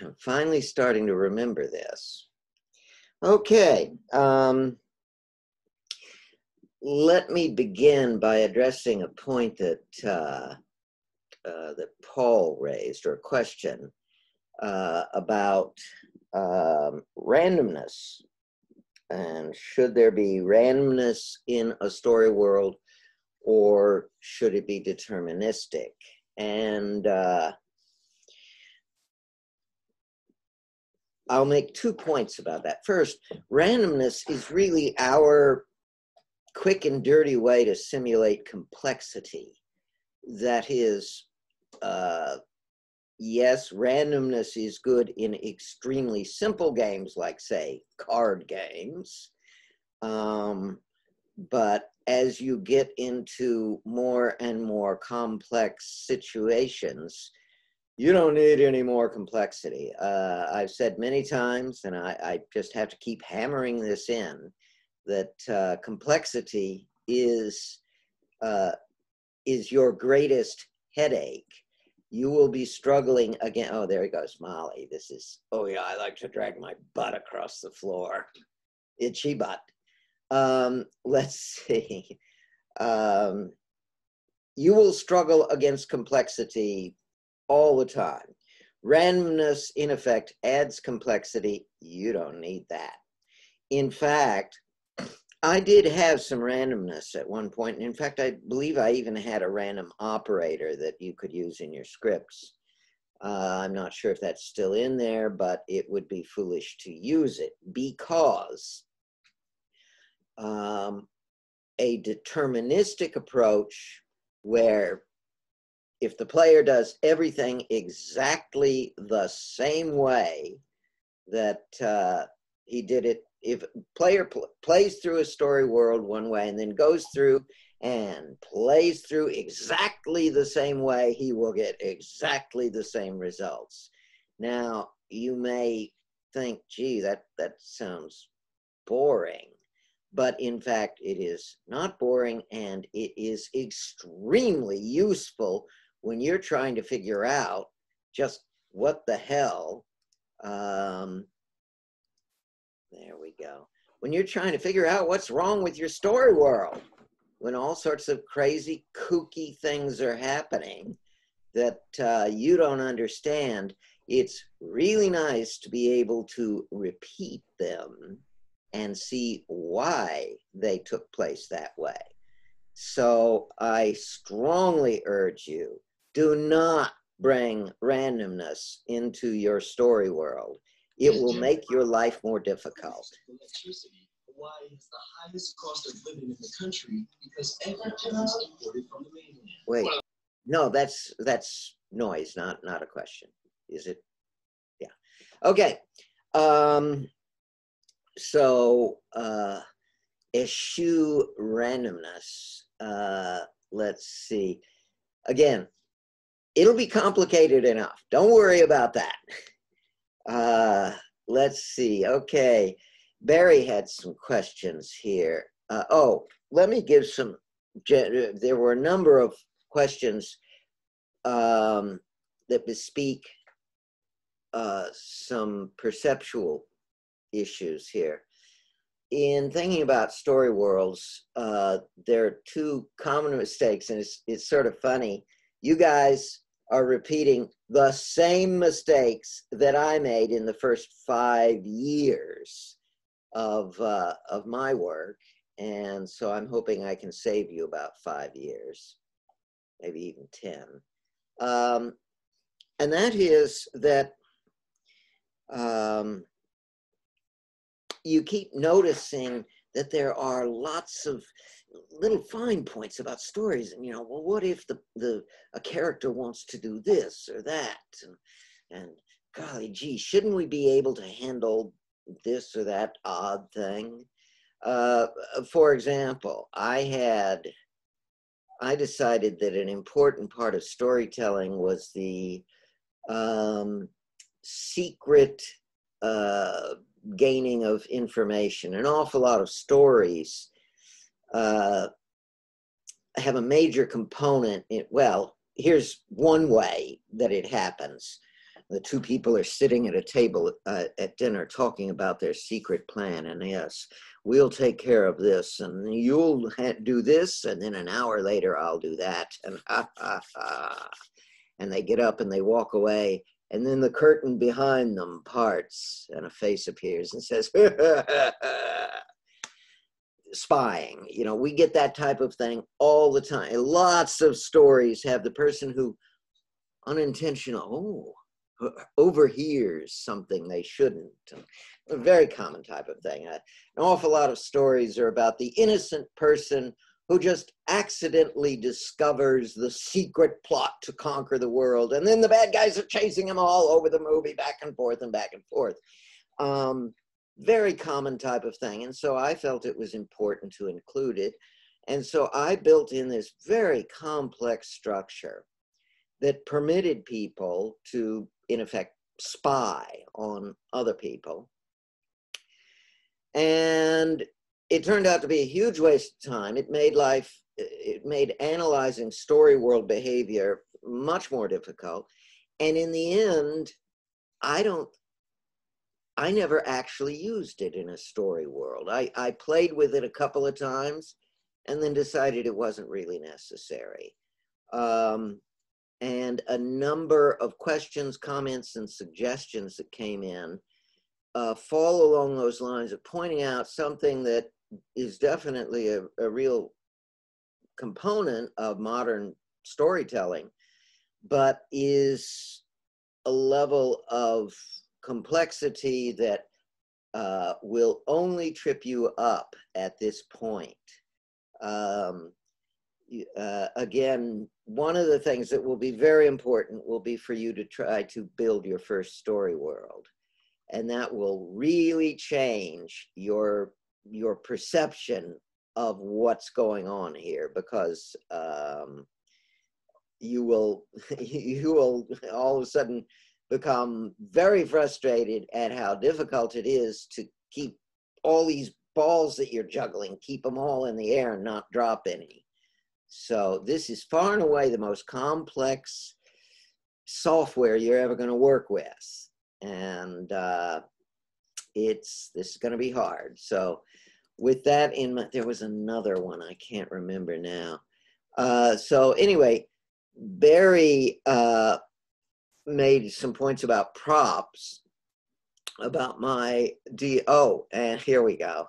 I'm finally starting to remember this. Okay, let me begin by addressing a point that that Paul raised, or a question about randomness, and should there be randomness in a story world, or should it be deterministic? And I'll make 2 points about that. First, randomness is really our quick and dirty way to simulate complexity. That is, yes, randomness is good in extremely simple games like, say, card games. But as you get into more and more complex situations, you don't need any more complexity. I've said many times, and I just have to keep hammering this in, that complexity is your greatest headache. You will be struggling again. Oh, there he goes, Molly. This is, oh yeah, I like to drag my butt across the floor. Itchy butt. Let's see. You will struggle against complexity all the time. Randomness, in effect, adds complexity. You don't need that. In fact, I did have some randomness at one point. And in fact, I believe I even had a random operator that you could use in your scripts. I'm not sure if that's still in there, but it would be foolish to use it, because a deterministic approach, where if the player does everything exactly the same way that he did it, if a player plays through a story world one way and then goes through and plays through exactly the same way, he will get exactly the same results. Now, you may think, gee, that sounds boring. But in fact, it is not boring, and it is extremely useful when you're trying to figure out just what the hell, there we go. When you're trying to figure out what's wrong with your story world, when all sorts of crazy, kooky things are happening that you don't understand, it's really nice to be able to repeat them and see why they took place that way. So I strongly urge you, do not bring randomness into your story world. It will make your life more difficult. Electricity. Hawaii has the highest cost of living in the country because everything is imported from the mainland. Wait, no, that's noise, not a question. Is it? Yeah. Okay. So eschew randomness. Let's see. Again, it'll be complicated enough. Don't worry about that. Let's see. Okay. Barry had some questions here. Oh, let me give some, there were a number of questions that bespeak some perceptual issues here. In thinking about story worlds, there are 2 common mistakes, and it's sort of funny. You guys are repeating the same mistakes that I made in the first 5 years of my work, and so I'm hoping I can save you about 5 years, maybe even 10. And that is that you keep noticing that there are lots of little fine points about stories, and well, what if a character wants to do this or that, and golly gee, shouldn't we be able to handle this or that odd thing? For example, I decided that an important part of storytelling was the secret gaining of information. An awful lot of stories have a major component well, here's one way that it happens. The two people are sitting at a table at dinner talking about their secret plan. And yes, we'll take care of this, and you'll do this, and then an hour later I'll do that. And ha, ha, ha. And they get up and they walk away. And then the curtain behind them parts and a face appears and says, spying. You know, we get that type of thing all the time. Lots of stories have the person who overhears something they shouldn't. A very common type of thing. An awful lot of stories are about the innocent person who just accidentally discovers the secret plot to conquer the world, and then the bad guys are chasing him all over the movie, back and forth and back and forth. Very common type of thing. And so I felt it was important to include it. And so I built in this very complex structure that permitted people to, in effect, spy on other people. And it turned out to be a huge waste of time. It made analyzing story world behavior much more difficult. And in the end, I never actually used it in a story world. I played with it a couple of times and then decided it wasn't really necessary. And a number of questions, comments, and suggestions that came in fall along those lines of pointing out something that is definitely a real component of modern storytelling, but is a level of complexity that will only trip you up at this point. Again, one of the things that will be very important will be for you to try to build your first story world. And that will really change your perception of what's going on here, because you will all of a sudden become very frustrated at how difficult it is to keep all these balls that you're juggling, keep them all in the air and not drop any. So this is far and away the most complex software you're ever going to work with. And this is going to be hard. So with that in mind, there was another one, I can't remember now. So anyway, Barry made some points about props, about my and here we go.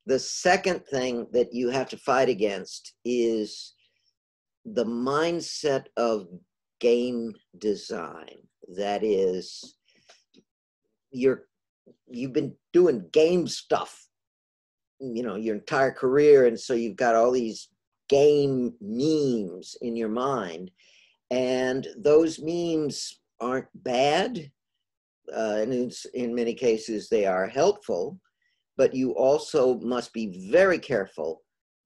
The second thing that you have to fight against is the mindset of game design. That is, you've been doing game stuff, you know, your entire career, and so you've got all these game memes in your mind, and those memes aren't bad, and in many cases they are helpful, but you also must be very careful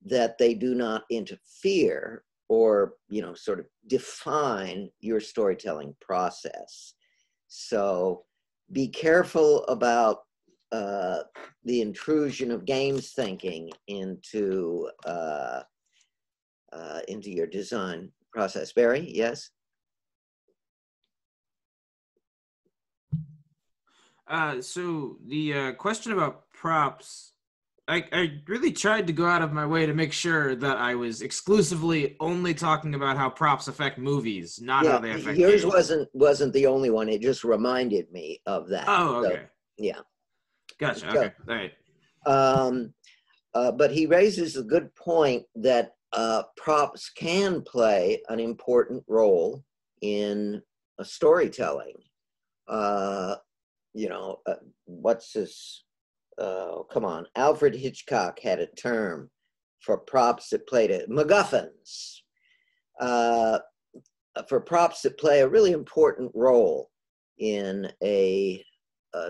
that they do not interfere or, you know, sort of define your storytelling process. So be careful about the intrusion of games thinking into your design process. Barry, yes? So the question about props, I really tried to go out of my way to make sure that I was exclusively only talking about how props affect movies, not how they affect yours games. wasn't the only one. It just reminded me of that. Oh, okay. So, yeah. Gotcha. So, okay. All right. But he raises a good point that props can play an important role in storytelling. You know, what's this? Come on, Alfred Hitchcock had a term for props that played it, MacGuffins. For props that play a really important role in a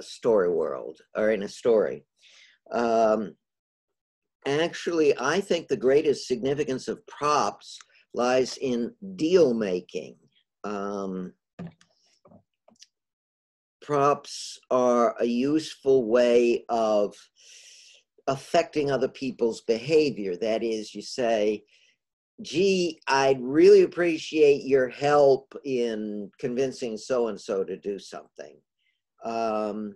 story world, or in a story. Actually, I think the greatest significance of props lies in deal making. Props are a useful way of affecting other people's behavior. That is, you say, gee, I'd really appreciate your help in convincing so-and-so to do something. Well,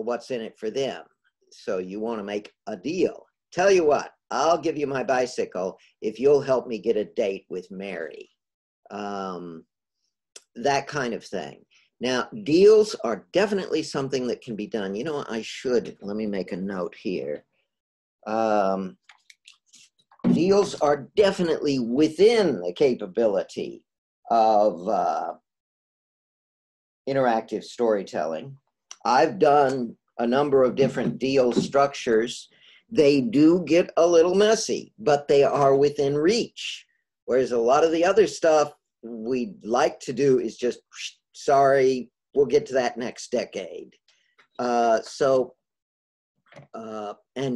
what's in it for them? So you want to make a deal. Tell you what, I'll give you my bicycle if you'll help me get a date with Mary. That kind of thing. Now, deals are definitely something that can be done. You know, let me make a note here. Deals are definitely within the capability of interactive storytelling. I've done a number of different deal structures. They do get a little messy, but they are within reach. Whereas a lot of the other stuff we'd like to do is just, sorry, we'll get to that next decade. And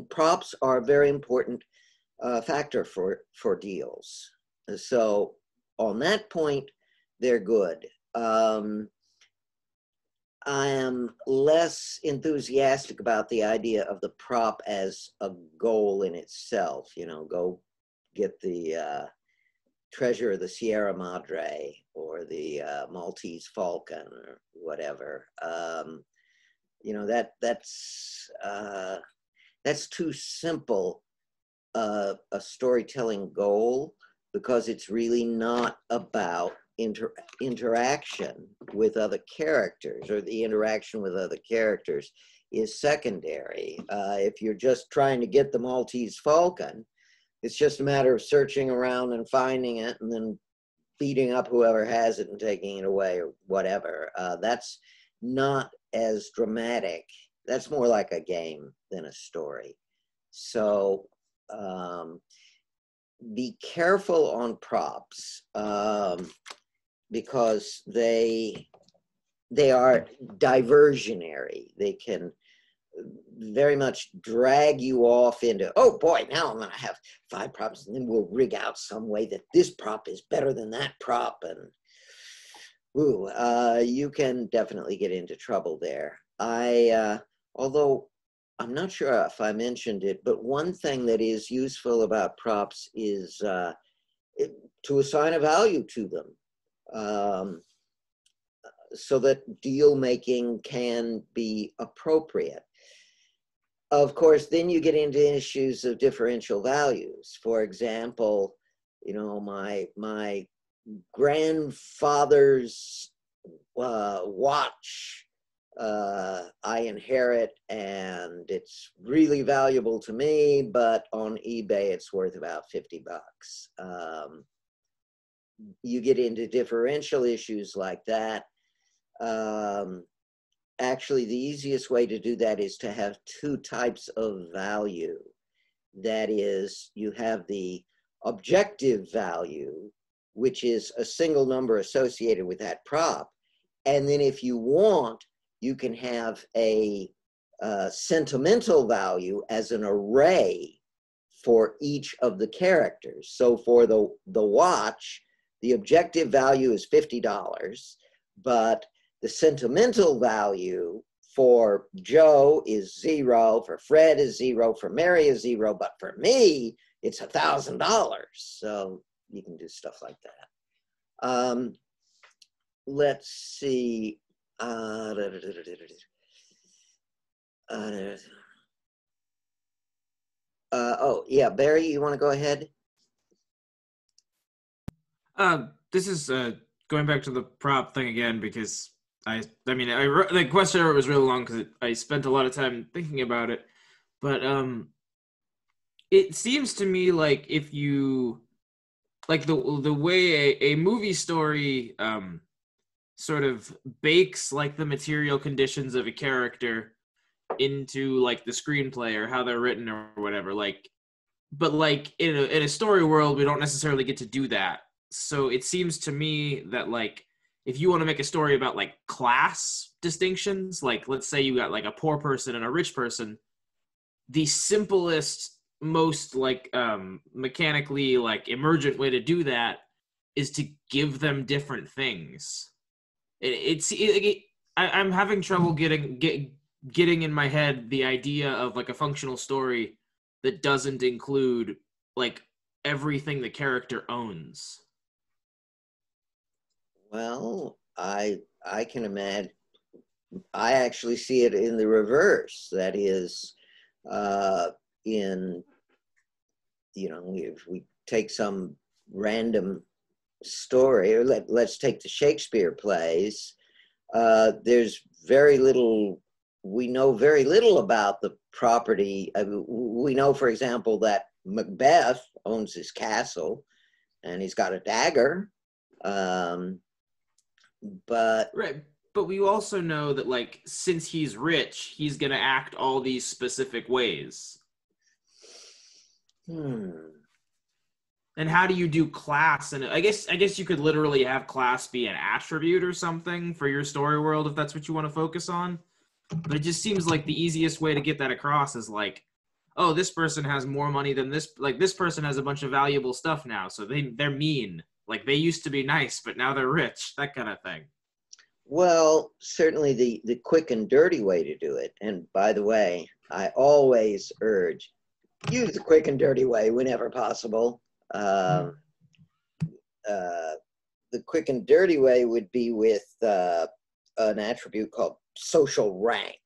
props are a very important factor for deals. So on that point, they're good. I am less enthusiastic about the idea of the prop as a goal in itself. You know, go get the treasure of the Sierra Madre or the Maltese Falcon or whatever. You know, that's too simple a storytelling goal, because it's really not about interaction with other characters, or the interaction with other characters is secondary. If you're just trying to get the Maltese Falcon, it's just a matter of searching around and finding it and then beating up whoever has it and taking it away or whatever. That's not as dramatic. That's more like a game than a story. So be careful on props, because they are diversionary. They can very much drag you off into, oh boy, now I'm going to have 5 props, and then we'll rig out some way that this prop is better than that prop, and you can definitely get into trouble there. Although I'm not sure if I mentioned it, but one thing that is useful about props is to assign a value to them, so that deal making can be appropriate. Of course, then you get into issues of differential values. For example, you know, my grandfather's watch I inherit, and it's really valuable to me, but on eBay it's worth about $50. You get into differential issues like that. Actually, the easiest way to do that is to have 2 types of value. That is, you have the objective value, which is a single number associated with that prop. And then if you want, you can have a sentimental value as an array for each of the characters. So for the watch, the objective value is $50, but the sentimental value for Joe is 0, for Fred is 0, for Mary is 0, but for me, it's $1,000. So you can do stuff like that. Let's see. Oh, yeah, Barry, you want to go ahead? This is going back to the prop thing again, because the question was really long because I spent a lot of time thinking about it, but it seems to me like if you like the way a movie story sort of bakes like the material conditions of a character into like the screenplay or how they're written or whatever, like, but like in a story world we don't necessarily get to do that. So it seems to me that like if you want to make a story about like class distinctions, like let's say you got like a poor person and a rich person, the simplest, most like mechanically like emergent way to do that is to give them different things. I'm having trouble getting in my head the idea of like a functional story that doesn't include like everything the character owns? Well, I can imagine. I actually see it in the reverse. That is, in, if we take some random story, or let's take the Shakespeare plays, there's very little, we know very little about the property. We know, for example, that Macbeth owns his castle and he's got a dagger. But Right. But we also know that, like, since he's rich, he's going to act all these specific ways. And how do you do class? And I guess you could literally have class be an attribute or something for your story world if that's what you want to focus on. But it just seems like the easiest way to get that across is like, oh, this person has more money than this. Like, this person has a bunch of valuable stuff now, so they're mean. Like, they used to be nice, but now they're rich. That kind of thing. Well, certainly the quick and dirty way to do it. And by the way, I always urge, use the quick and dirty way whenever possible. The quick and dirty way would be with an attribute called social rank.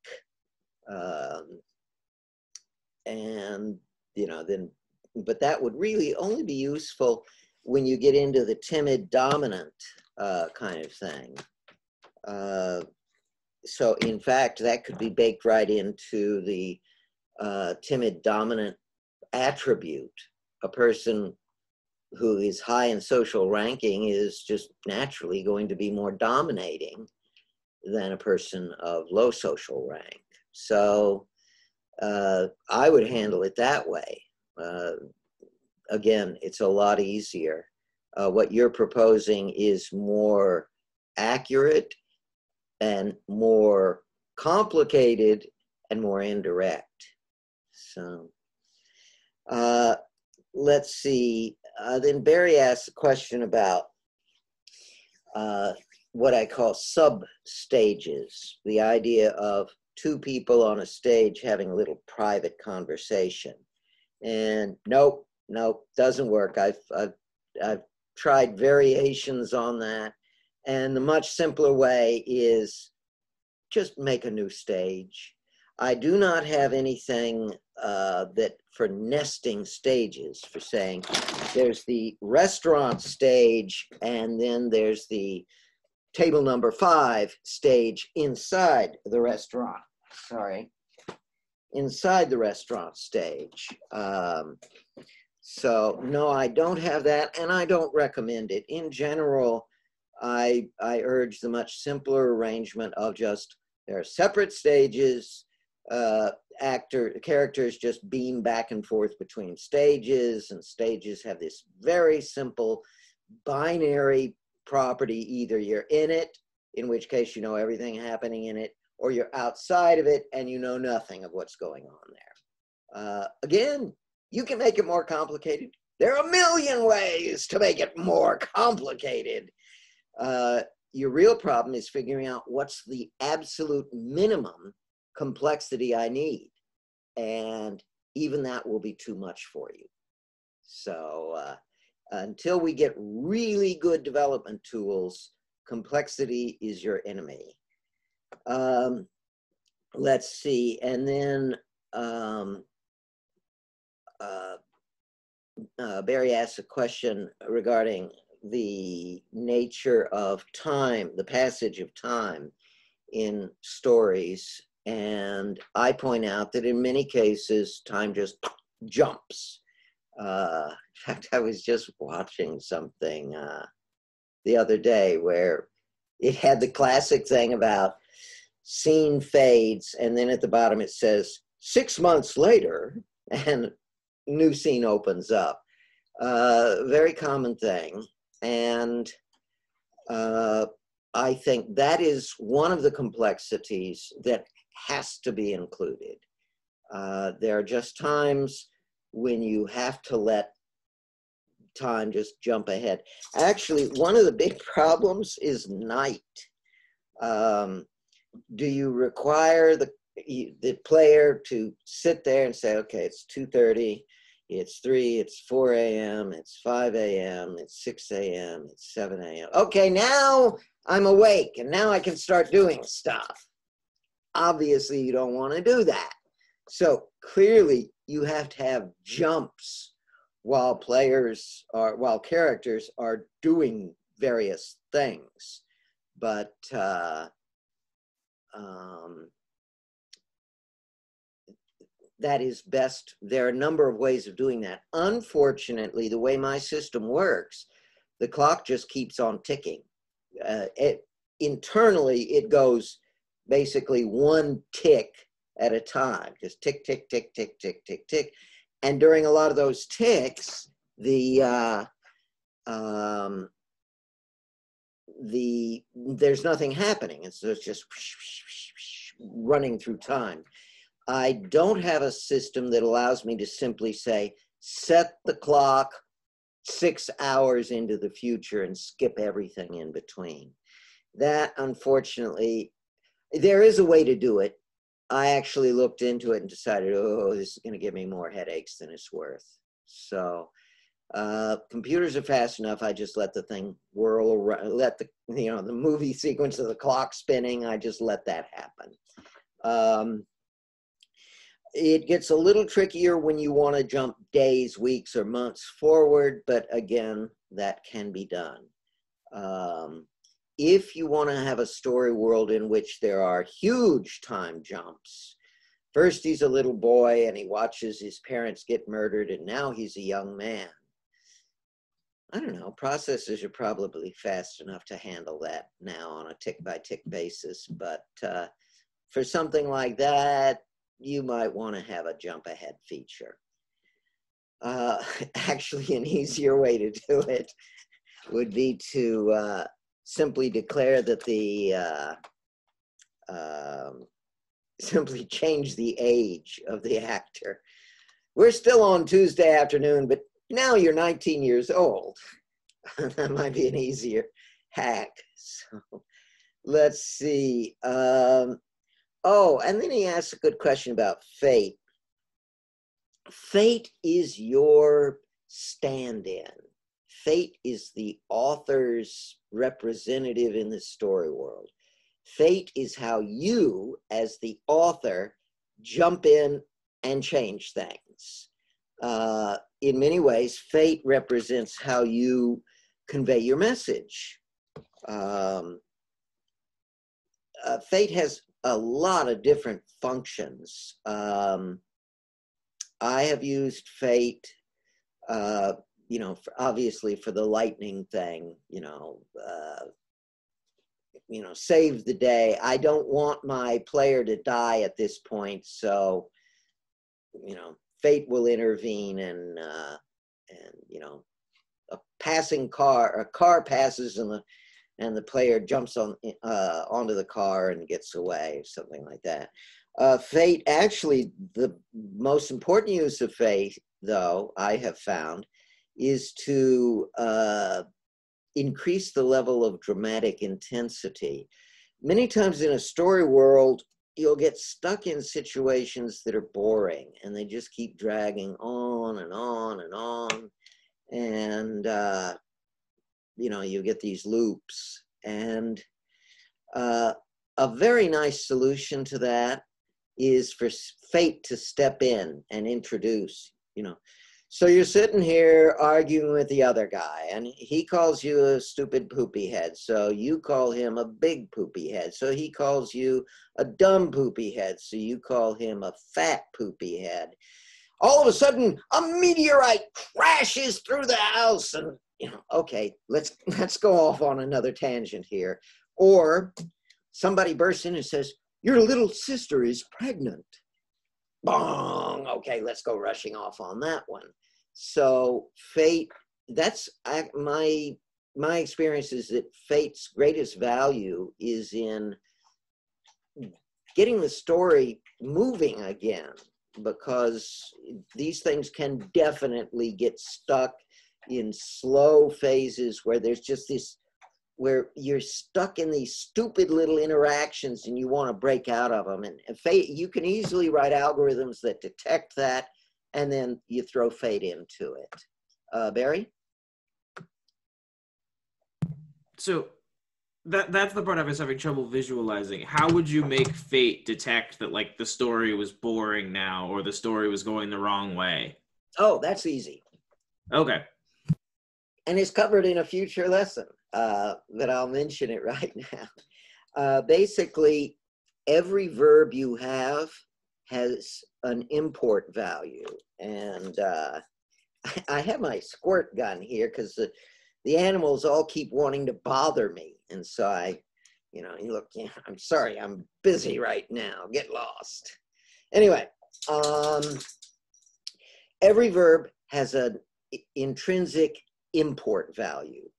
And, then, but that would really only be useful when you get into the timid dominant kind of thing. So in fact, that could be baked right into the timid dominant attribute. A person who is high in social ranking is just naturally going to be more dominating than a person of low social rank. So I would handle it that way. Again, it's a lot easier. What you're proposing is more accurate and more complicated and more indirect. So let's see. Then Barry asked a question about what I call sub-stages, the idea of two people on a stage having a little private conversation. And nope, doesn't work. I've tried variations on that. And the much simpler way is just make a new stage. I do not have anything that for nesting stages, for saying there's the restaurant stage and then there's the table number 5 stage inside the restaurant. Inside the restaurant stage. So no, I don't have that, and I don't recommend it. In general, I urge the much simpler arrangement of just, there are separate stages, characters just beam back and forth between stages, and stages have this very simple binary property. Either you're in it, in which case you know everything happening in it, or you're outside of it and you know nothing of what's going on there. Again, you can make it more complicated. There are a million ways to make it more complicated. Your real problem is figuring out what's the absolute minimum complexity I need. And even that will be too much for you. So until we get really good development tools, complexity is your enemy. Let's see, and then Barry asked a question regarding the nature of time, the passage of time in stories. And I point out that in many cases, time just jumps. In fact, I was just watching something the other day where it had the classic thing about scene fades, and then at the bottom it says 6 months later, and new scene opens up. Very common thing. And I think that is one of the complexities that has to be included. There are just times when you have to let time just jump ahead. Actually, one of the big problems is night. Do you require the player to sit there and say, okay, it's 2:30, It's 3, it's 4 a.m., it's 5 a.m., it's 6 a.m., it's 7 a.m. Okay, now I'm awake and now I can start doing stuff. Obviously, you don't want to do that. So clearly, you have to have jumps while characters are doing various things. But that is best. There are a number of ways of doing that. Unfortunately, the way my system works, the clock just keeps on ticking. Internally, it goes basically one tick at a time, just tick, tick, tick, tick, tick, tick, tick. And during a lot of those ticks, there's nothing happening. It's just running through time. I don't have a system that allows me to simply say, set the clock 6 hours into the future and skip everything in between. That, unfortunately, there is a way to do it. I actually looked into it and decided, oh, this is going to give me more headaches than it's worth. So computers are fast enough. I just let the thing whirl around, let the movie sequence of the clock spinning, I just let that happen. It gets a little trickier when you want to jump days, weeks, or months forward, but again, that can be done. If you want to have a story world in which there are huge time jumps, first he's a little boy and he watches his parents get murdered and now he's a young man. I don't know, processors are probably fast enough to handle that now on a tick-by-tick basis, but for something like that, you might want to have a jump ahead feature. Actually, an easier way to do it would be to simply declare that simply change the age of the actor. We're still on Tuesday afternoon, but now you're 19 years old. That might be an easier hack. So let's see. Oh, and then he asks a good question about fate. Fate is your stand-in. Fate is the author's representative in the story world. Fate is how you, as the author, jump in and change things. In many ways, fate represents how you convey your message. Fate has a lot of different functions. I have used fate, obviously for the lightning thing, save the day. I don't want my player to die at this point, so, fate will intervene and a car passes and the player jumps onto the car and gets away, something like that. Fate, actually, the most important use of fate, though, I have found, is to increase the level of dramatic intensity. Many times in a story world, you'll get stuck in situations that are boring and they just keep dragging on and on and on. And, you get these loops. And a very nice solution to that is for fate to step in and introduce, So you're sitting here arguing with the other guy, and he calls you a stupid poopy head, so you call him a big poopy head. So he calls you a dumb poopy head, so you call him a fat poopy head. All of a sudden, a meteorite crashes through the house, and okay, let's go off on another tangent here. Or somebody bursts in and says, your little sister is pregnant. Bong, okay, let's go rushing off on that one. So fate, that's my experience is that fate's greatest value is in getting the story moving again, because these things can definitely get stuck in slow phases where there's just this, where you're stuck in these stupid little interactions and you want to break out of them. And fate, you can easily write algorithms that detect that and then you throw fate into it. Barry? So that's the part I was having trouble visualizing. How would you make fate detect that like the story was boring now or the story was going the wrong way? Oh, that's easy. Okay. And it's covered in a future lesson, but I'll mention it right now. Basically, every verb you have has an import value. And I have my squirt gun here because the animals all keep wanting to bother me. And so I, look, I'm sorry, I'm busy right now, get lost. Anyway, every verb has an intrinsic import value.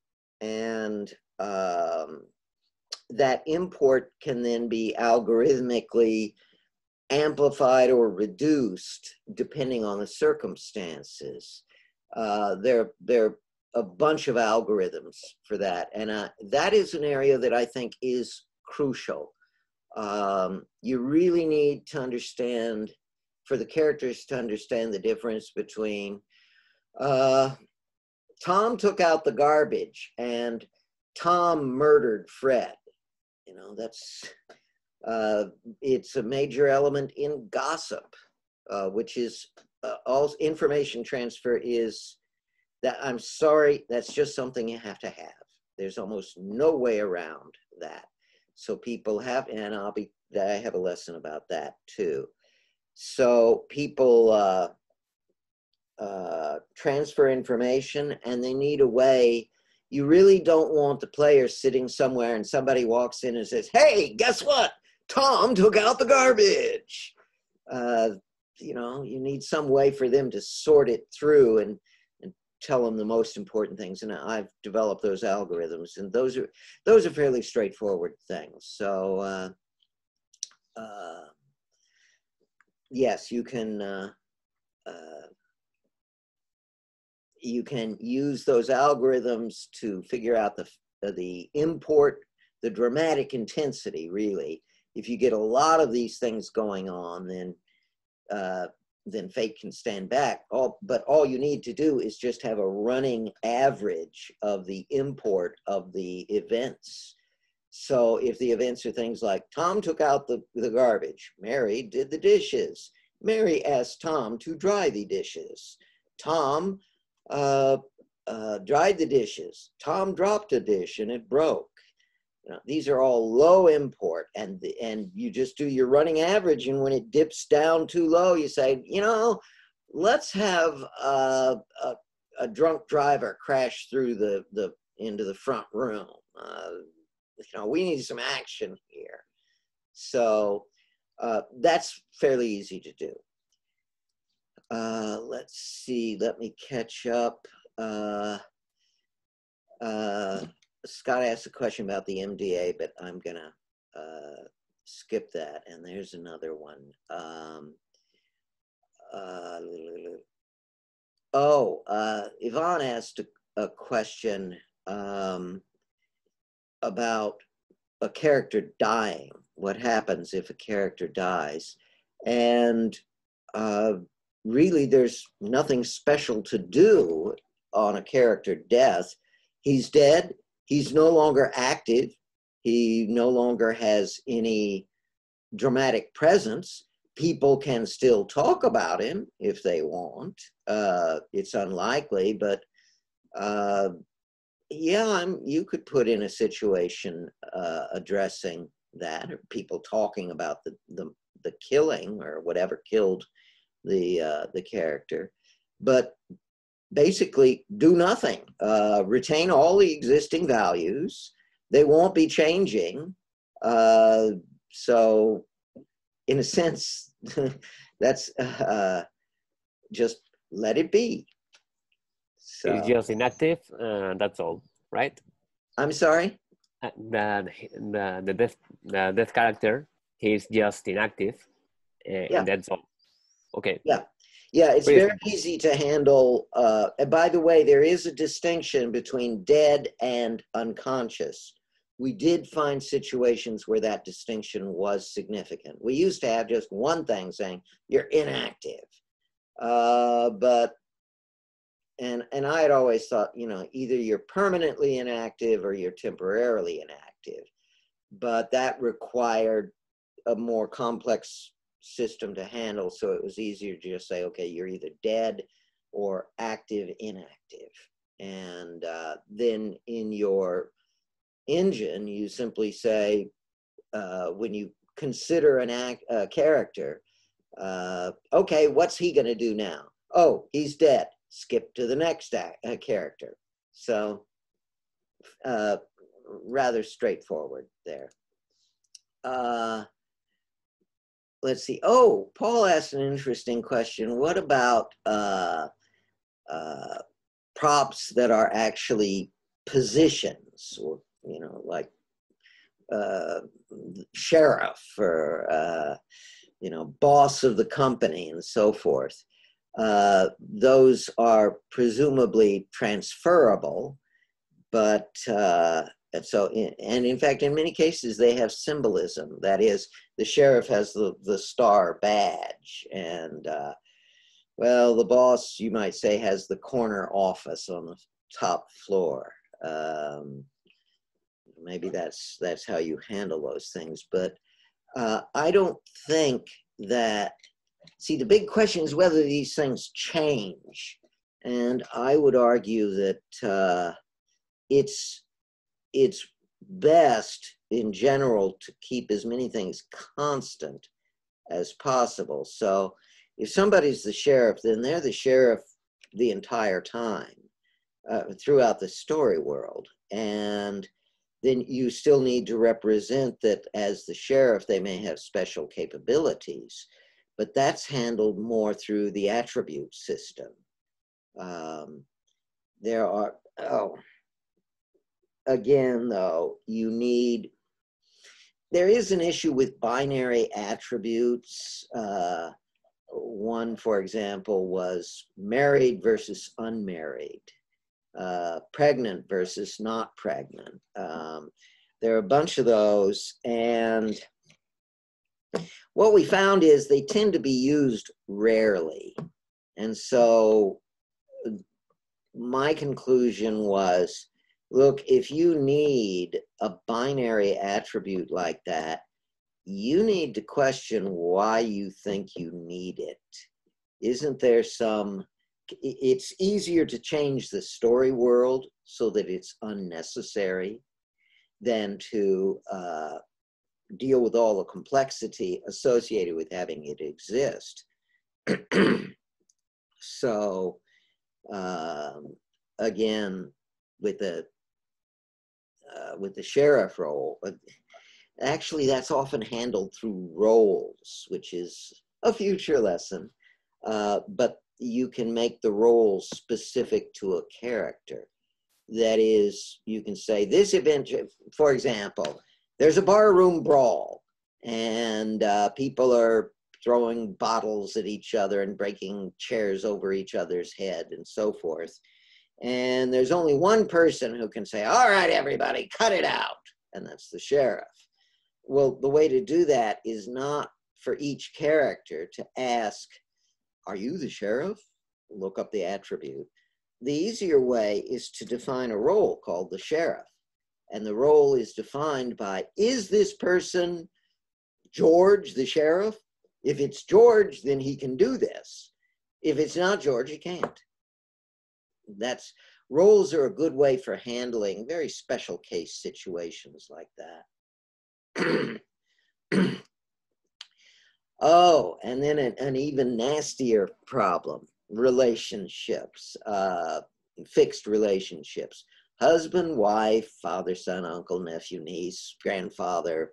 And that import can then be algorithmically amplified or reduced depending on the circumstances. There are a bunch of algorithms for that. And that is an area that I think is crucial. You really need to understand, for the characters to understand the difference between Tom took out the garbage and Tom murdered Fred. It's a major element in gossip, which is all information transfer is that, I'm sorry, that's just something you have to have. There's almost no way around that. So people have, and I have a lesson about that too. So people transfer information, and they need a way. You really don't want the player sitting somewhere and somebody walks in and says, "Hey, guess what? Tom took out the garbage." You need some way for them to sort it through and tell them the most important things. And I've developed those algorithms, and those are fairly straightforward things. So yes, you can use those algorithms to figure out the import, the dramatic intensity, really. If you get a lot of these things going on, then fate can stand back. But all you need to do is just have a running average of the import of the events. So if the events are things like, Tom took out the garbage, Mary did the dishes, Mary asked Tom to dry the dishes, Tom dried the dishes, Tom dropped a dish and it broke. These are all low import, and you just do your running average, and when it dips down too low, you say, let's have a drunk driver crash through into the front room. We need some action here. So that's fairly easy to do. Let's see, let me catch up. Scott asked a question about the MDA, but I'm gonna skip that. And there's another one. Yvonne asked a question about a character dying. What happens if a character dies? And really, there's nothing special to do on a character death. He's dead. He's no longer active. He no longer has any dramatic presence. People can still talk about him if they want. It's unlikely, but you could put in a situation addressing that, or people talking about the killing or whatever killed the character. But basically do nothing, retain all the existing values. They won't be changing. So in a sense, that's just let it be. So, it's just inactive, that's all, right? I'm sorry? The death character, he's just inactive, and that's all. Okay. Yeah, it's very easy to handle. And by the way, there is a distinction between dead and unconscious. We did find situations where that distinction was significant. We used to have just one thing saying, you're inactive. But and I had always thought, you know, either you're permanently inactive or you're temporarily inactive. But that required a more complex system to handle, so it was easier to just say, okay, you're either dead or active inactive. And then in your engine, you simply say, when you consider a character, okay, what's he going to do now? Oh, he's dead. Skip to the next character. So rather straightforward there. Let's see. Oh, Paul asked an interesting question. What about props that are actually positions, or, you know, like sheriff or, you know, boss of the company and so forth? Those are presumably transferable, but and so, and in fact, in many cases, they have symbolism. That is, the sheriff has the star badge, and well, the boss, you might say, has the corner office on the top floor. Maybe that's how you handle those things. But I don't think that. See, the big question is whether these things change, and I would argue that it's best in general to keep as many things constant as possible. So if somebody's the sheriff, then they're the sheriff the entire time throughout the story world. And then you still need to represent that as the sheriff, they may have special capabilities, but that's handled more through the attribute system. There are, again, though, there is an issue with binary attributes. One, for example, was married versus unmarried, pregnant versus not pregnant. There are a bunch of those, and what we found is they tend to be used rarely. And so my conclusion was, look, if you need a binary attribute like that, you need to question why you think you need it. Isn't there it's easier to change the story world so that it's unnecessary than to deal with all the complexity associated with having it exist. So, again, with the sheriff role, actually that's often handled through roles, which is a future lesson, but you can make the role specific to a character. That is, you can say this event, for example, there's a barroom brawl, and people are throwing bottles at each other and breaking chairs over each other's head and so forth. And there's only one person who can say, all right, everybody, cut it out. And that's the sheriff. Well, the way to do that is not for each character to ask, are you the sheriff? Look up the attribute. The easier way is to define a role called the sheriff. And the role is defined by, is this person George, the sheriff? If it's George, then he can do this. If it's not George, he can't. Roles are a good way for handling very special case situations like that. Oh, and then an even nastier problem, relationships, fixed relationships. Husband, wife, father, son, uncle, nephew, niece, grandfather.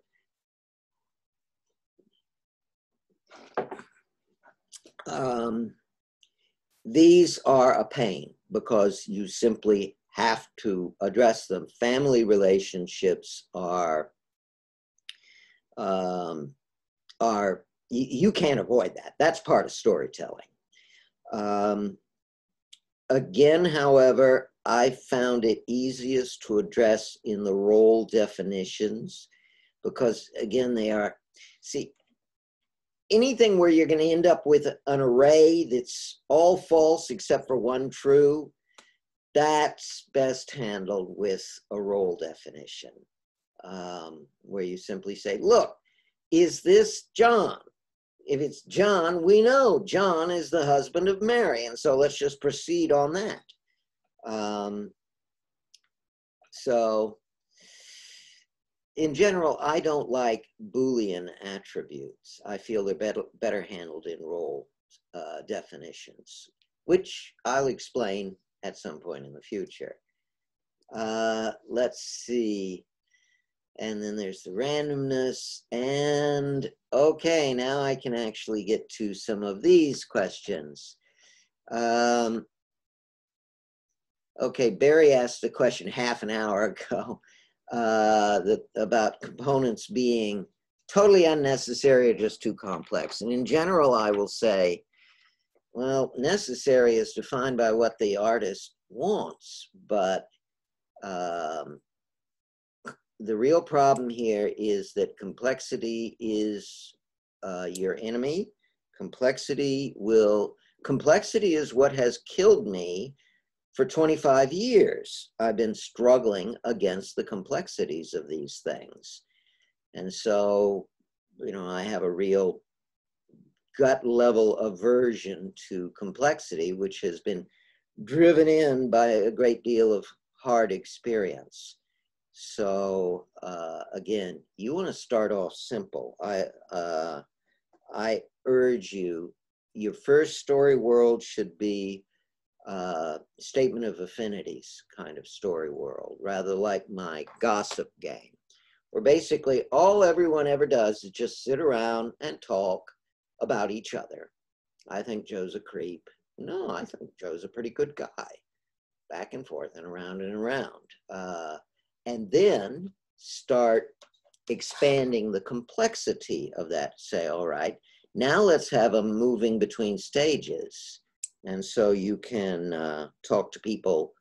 These are a pain because you simply have to address them. Family relationships are you can't avoid that. That's part of storytelling. Again, however, I found it easiest to address in the role definitions because, again, anything where you're going to end up with an array that's all false except for one true, that's best handled with a role definition, where you simply say, look, is this John? If it's John, we know John is the husband of Mary, and so let's just proceed on that. So in general, I don't like Boolean attributes. I feel they're better handled in role definitions, which I'll explain at some point in the future. Let's see. And then there's the randomness. And okay, now I can actually get to some of these questions. Okay, Barry asked a question half an hour ago about components being totally unnecessary or just too complex. And in general, I will say, well, necessary is defined by what the artist wants, but the real problem here is that complexity is your enemy. Complexity is what has killed me for 25 years. I've been struggling against the complexities of these things. And so, you know, I have a real gut level aversion to complexity, which has been driven in by a great deal of hard experience. So again, you want to start off simple. I urge you, your first story world should be statement of affinities kind of story world, rather like my gossip game, where basically all everyone ever does is just sit around and talk about each other. I think Joe's a creep. No, I think Joe's a pretty good guy. Back and forth and around and around. And then start expanding the complexity of that. Say, all right, now let's have them moving between stages. And so you can talk to people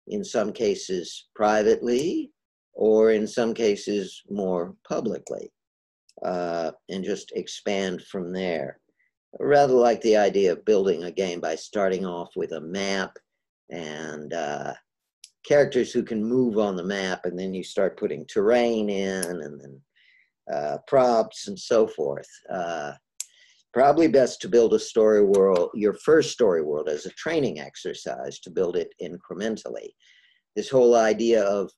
in some cases privately or in some cases more publicly, and just expand from there. Rather like the idea of building a game by starting off with a map and characters who can move on the map, and then you start putting terrain in and then props and so forth. Probably best to build a story world, your first story world, as a training exercise to build it incrementally. This whole idea of,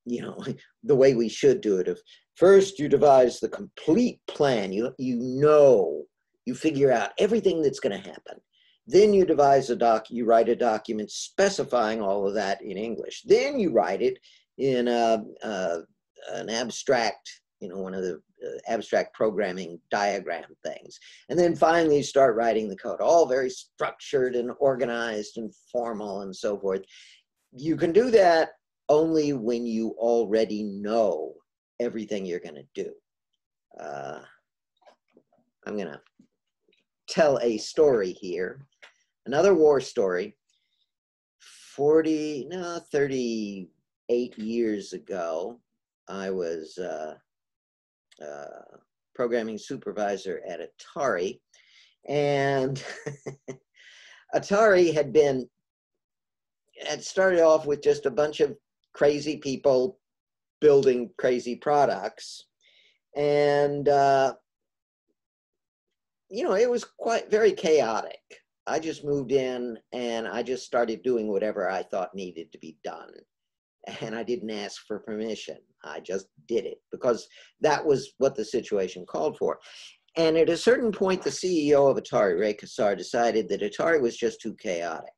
you know, the way we should do it, of first you devise the complete plan, you figure out everything that's going to happen. Then you devise you write a document specifying all of that in English. Then you write it in an abstract, you know, one of the abstract programming diagram things. And then finally you start writing the code, all very structured and organized and formal and so forth. You can do that only when you already know everything you're going to do. I'm going to tell a story here. Another war story. 38 years ago, I was programming supervisor at Atari, and Atari had started off with just a bunch of crazy people building crazy products, and you know, it was very chaotic. I just moved in and I just started doing whatever I thought needed to be done. And I didn't ask for permission. I just did it because that was what the situation called for. And at a certain point, the CEO of Atari, Ray Kassar, decided that Atari was just too chaotic,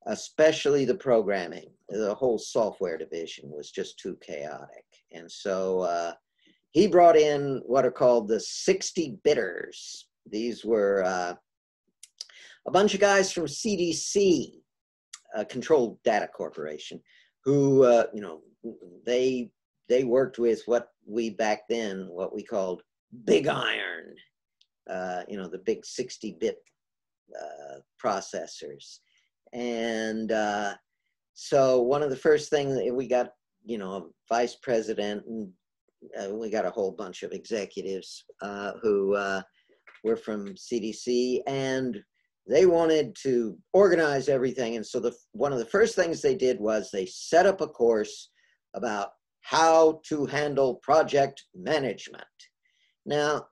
especially the programming. The whole software division was just too chaotic. And so he brought in what are called the 60 bitters. These were a bunch of guys from CDC, Controlled Data Corporation, who, you know, they worked with what we back then, what we called big iron, you know, the big 60-bit processors. And so one of the first things that we got, you know, a vice president and we got a whole bunch of executives who were from CDC, and they wanted to organize everything. And so one of the first things they did was they set up a course about how to handle project management. Now,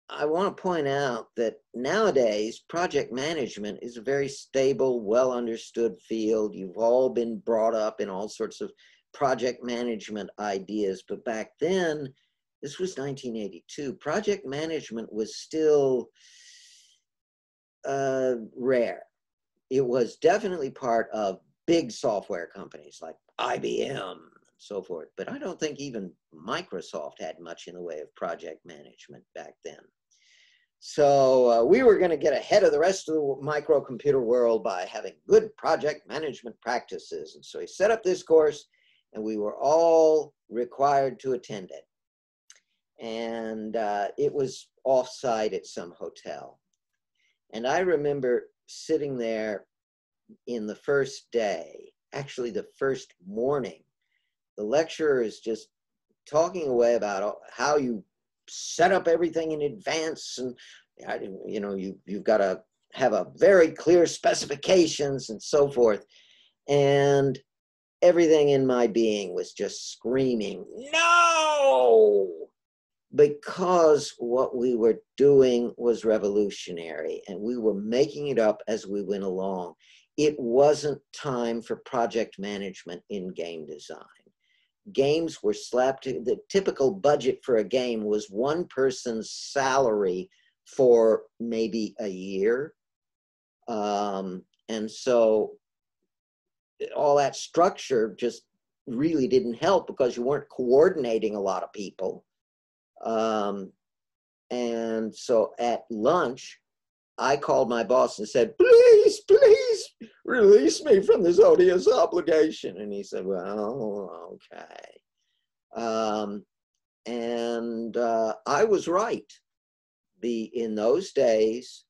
I want to point out that nowadays, project management is a very stable, well understood field. You've all been brought up in all sorts of project management ideas, but back then, this was 1982, project management was still rare. It was definitely part of big software companies like IBM and so forth, but I don't think even Microsoft had much in the way of project management back then. So we were going to get ahead of the rest of the microcomputer world by having good project management practices. And so he set up this course, and we were all required to attend it. And it was off-site at some hotel. And I remember sitting there in the first day, actually the first morning. The lecturer is just talking away about how you set up everything in advance, and you know, you've got to have a very clear specifications and so forth. And everything in my being was just screaming, no! Because what we were doing was revolutionary, and we were making it up as we went along. It wasn't time for project management in game design. Games were slapped, the typical budget for a game was one person's salary for maybe a year. And so all that structure just really didn't help because you weren't coordinating a lot of people. And so at lunch, I called my boss and said, please, please release me from this odious obligation. And he said, well, okay. I was right. In those days,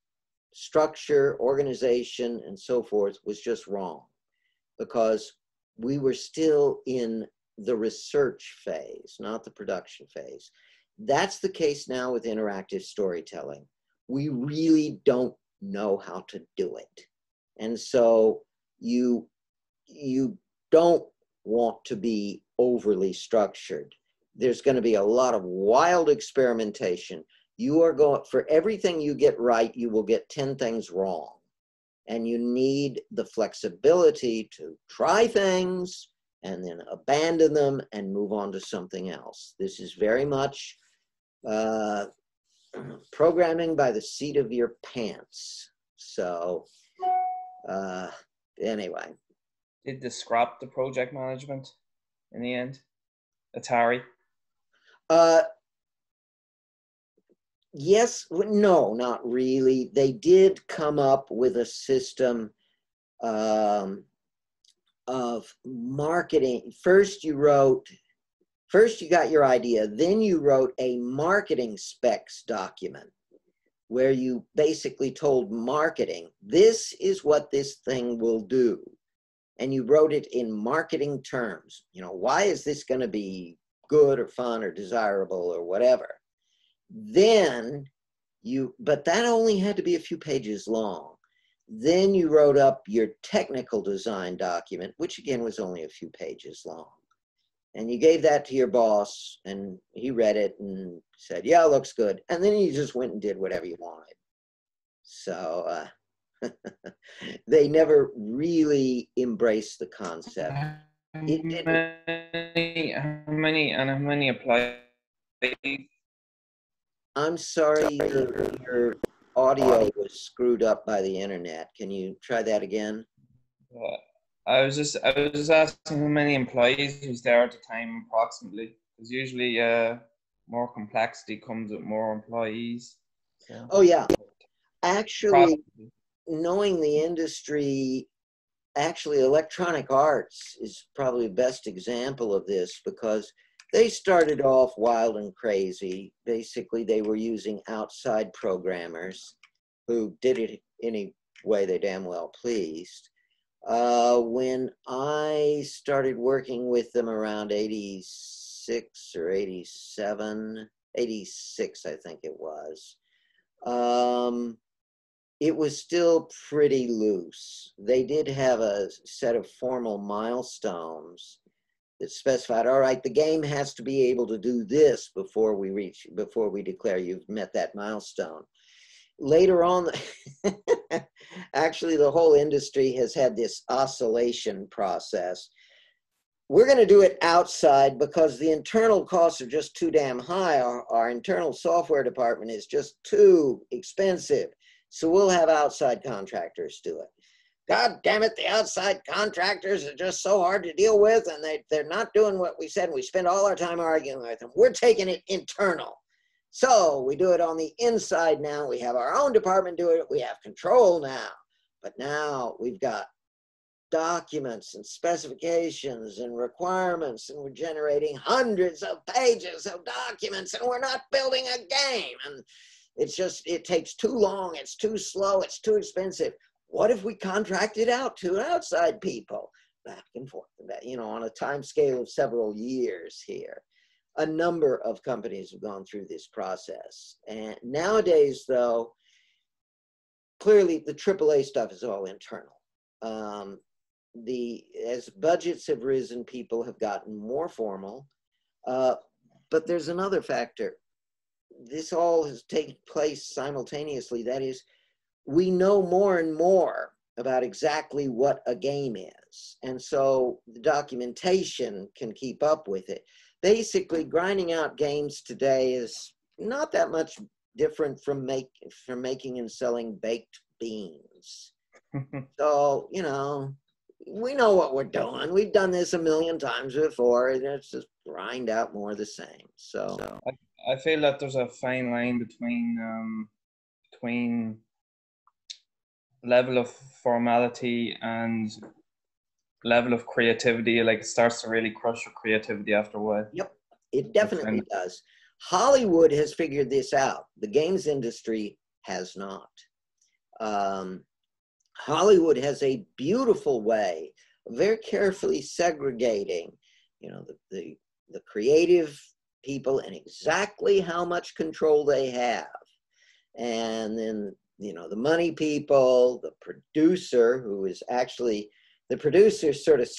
structure, organization, and so forth was just wrong because we were still in the research phase, not the production phase. That's the case now with interactive storytelling. We really don't know how to do it. And so you don't want to be overly structured. There's going to be a lot of wild experimentation. You are going, for everything you get right, you will get 10 things wrong. And you need the flexibility to try things and then abandon them and move on to something else. This is very much programming by the seat of your pants. So anyway. Did they scrap the project management in the end? Atari? Yes, no, not really. They did come up with a system of marketing. First you got your idea, then you wrote a marketing specs document where you basically told marketing, this is what this thing will do. And you wrote it in marketing terms. You know, why is this going to be good or fun or desirable or whatever? Then but that only had to be a few pages long. Then you wrote up your technical design document, which again was only a few pages long. And you gave that to your boss, and he read it and said, yeah, it looks good. And then you just went and did whatever you wanted. So they never really embraced the concept. How many applied? I'm sorry, your audio was screwed up by the internet. Can you try that again? I was just asking how many employees was there at the time approximately, because usually more complexity comes with more employees. So. Oh yeah, actually, knowing the industry, actually Electronic Arts is probably the best example of this because they started off wild and crazy. Basically, they were using outside programmers who did it any way they damn well pleased. When I started working with them around 86, 86 or 87, 86, I think it was. It was still pretty loose. They did have a set of formal milestones that specified, all right, the game has to be able to do this before we declare you've met that milestone. Later on, actually, the whole industry has had this oscillation process. We're going to do it outside because the internal costs are just too damn high. Our internal software department is just too expensive. So we'll have outside contractors do it. God damn it, the outside contractors are just so hard to deal with, and they're not doing what we said, and we spend all our time arguing with them. We're taking it internal. So we do it on the inside now. We have our own department do it. We have control now. But now we've got documents and specifications and requirements, and we're generating hundreds of pages of documents, and we're not building a game. And it's just, it takes too long. It's too slow. It's too expensive. What if we contracted out to outside people? Back and forth, on a time scale of several years here. A number of companies have gone through this process. And nowadays, though, clearly the AAA stuff is all internal. As budgets have risen, people have gotten more formal. But there's another factor. This all has taken place simultaneously. That is, we know more and more about exactly what a game is. And so the documentation can keep up with it. Basically, grinding out games today is not that much different from making and selling baked beans. So, we know what we're doing. We've done this a million times before, and it's just grind out more of the same. So I feel that there's a fine line between level of formality and level of creativity. Like, it starts to really crush your creativity after a while. Yep, it definitely does. Hollywood has figured this out. The games industry has not. Hollywood has a beautiful way of very carefully segregating, the creative people and exactly how much control they have. And then, the money people, the producer, who is actually, the producers sort of,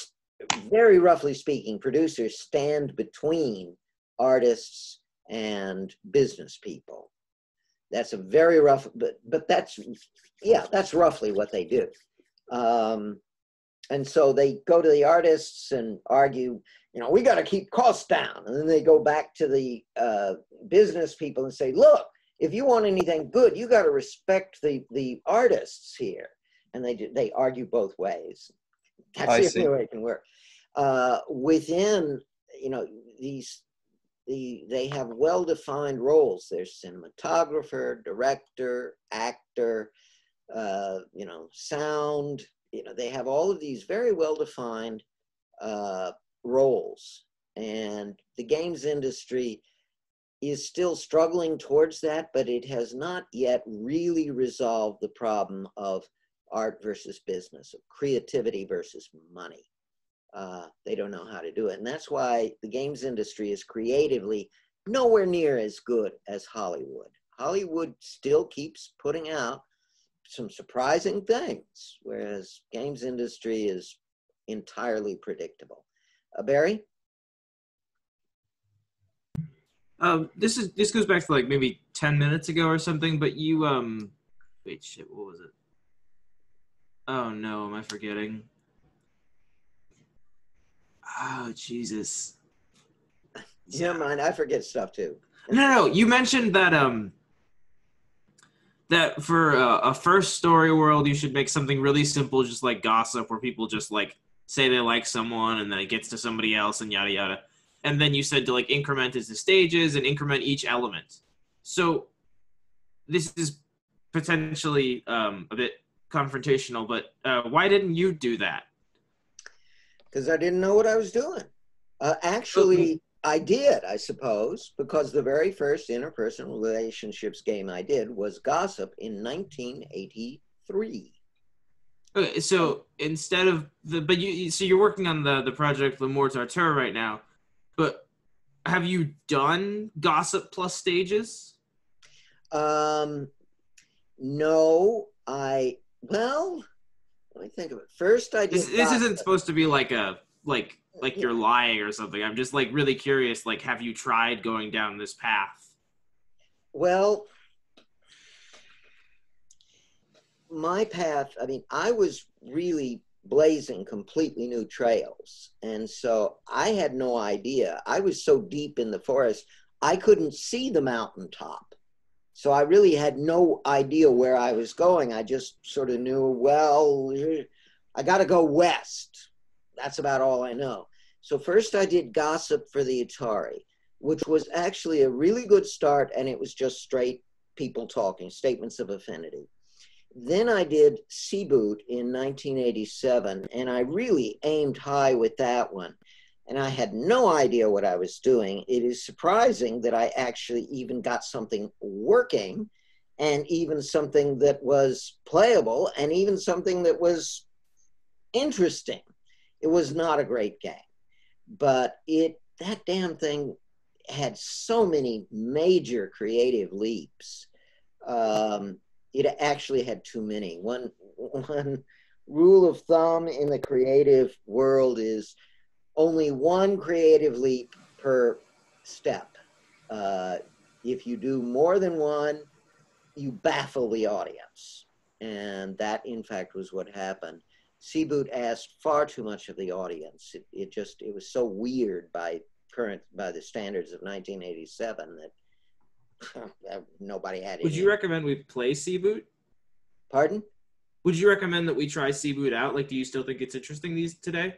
very roughly speaking, producers stand between artists and business people. That's a very rough, but that's roughly what they do. And so they go to the artists and argue, we got to keep costs down. And then they go back to the business people and say, look, if you want anything good, you got to respect the artists here. And they argue both ways. That's the only way it can work. Within, they have well-defined roles. There's cinematographer, director, actor, sound. They have all of these very well-defined roles. And the games industry is still struggling towards that, but it has not yet really resolved the problem of art versus business, of creativity versus money. They don't know how to do it. And that's why the games industry is creatively nowhere near as good as Hollywood. Hollywood still keeps putting out some surprising things, whereas games industry is entirely predictable. Barry? This goes back to like maybe 10 minutes ago or something, but you, wait, shit, what was it? Oh no, am I forgetting? Oh, Jesus. Never mind, I forget stuff too. No, you mentioned that that for a first story world, you should make something really simple, just like gossip, where people just like say they like someone and then it gets to somebody else and yada yada. And then you said to like increment it to stages and increment each element. So this is potentially a bit confrontational, but why didn't you do that? Because I didn't know what I was doing. Actually, I did, I suppose, because the very first interpersonal relationships game I did was Gossip in 1983. Okay, so instead of so you're working on the project Le Mort Arthur right now, but have you done Gossip plus stages? No, well, let me think of it. First, I did. This isn't supposed to be like you're lying or something. I'm just like really curious. Like, have you tried going down this path? Well, my path, I mean, I was really blazing completely new trails. And so I had no idea. I was so deep in the forest, I couldn't see the mountaintop. So I really had no idea where I was going. I just sort of knew, well, I got to go west. That's about all I know. So first I did Gossip for the Atari, which was actually a really good start, and it was just straight people talking, statements of affinity. Then I did C-Boot in 1987, and I really aimed high with that one. And I had no idea what I was doing. It is surprising that I actually even got something working, and even something that was playable, and even something that was interesting. It was not a great game, but that damn thing had so many major creative leaps. It actually had too many. One rule of thumb in the creative world is only one creative leap per step. If you do more than one, you baffle the audience. And that, in fact, was what happened. C-Boot asked far too much of the audience. It was so weird by the standards of 1987 that nobody had it. Would you recommend we play C-Boot? Pardon? Would you recommend that we try C-Boot out? Like, do you still think it's interesting today?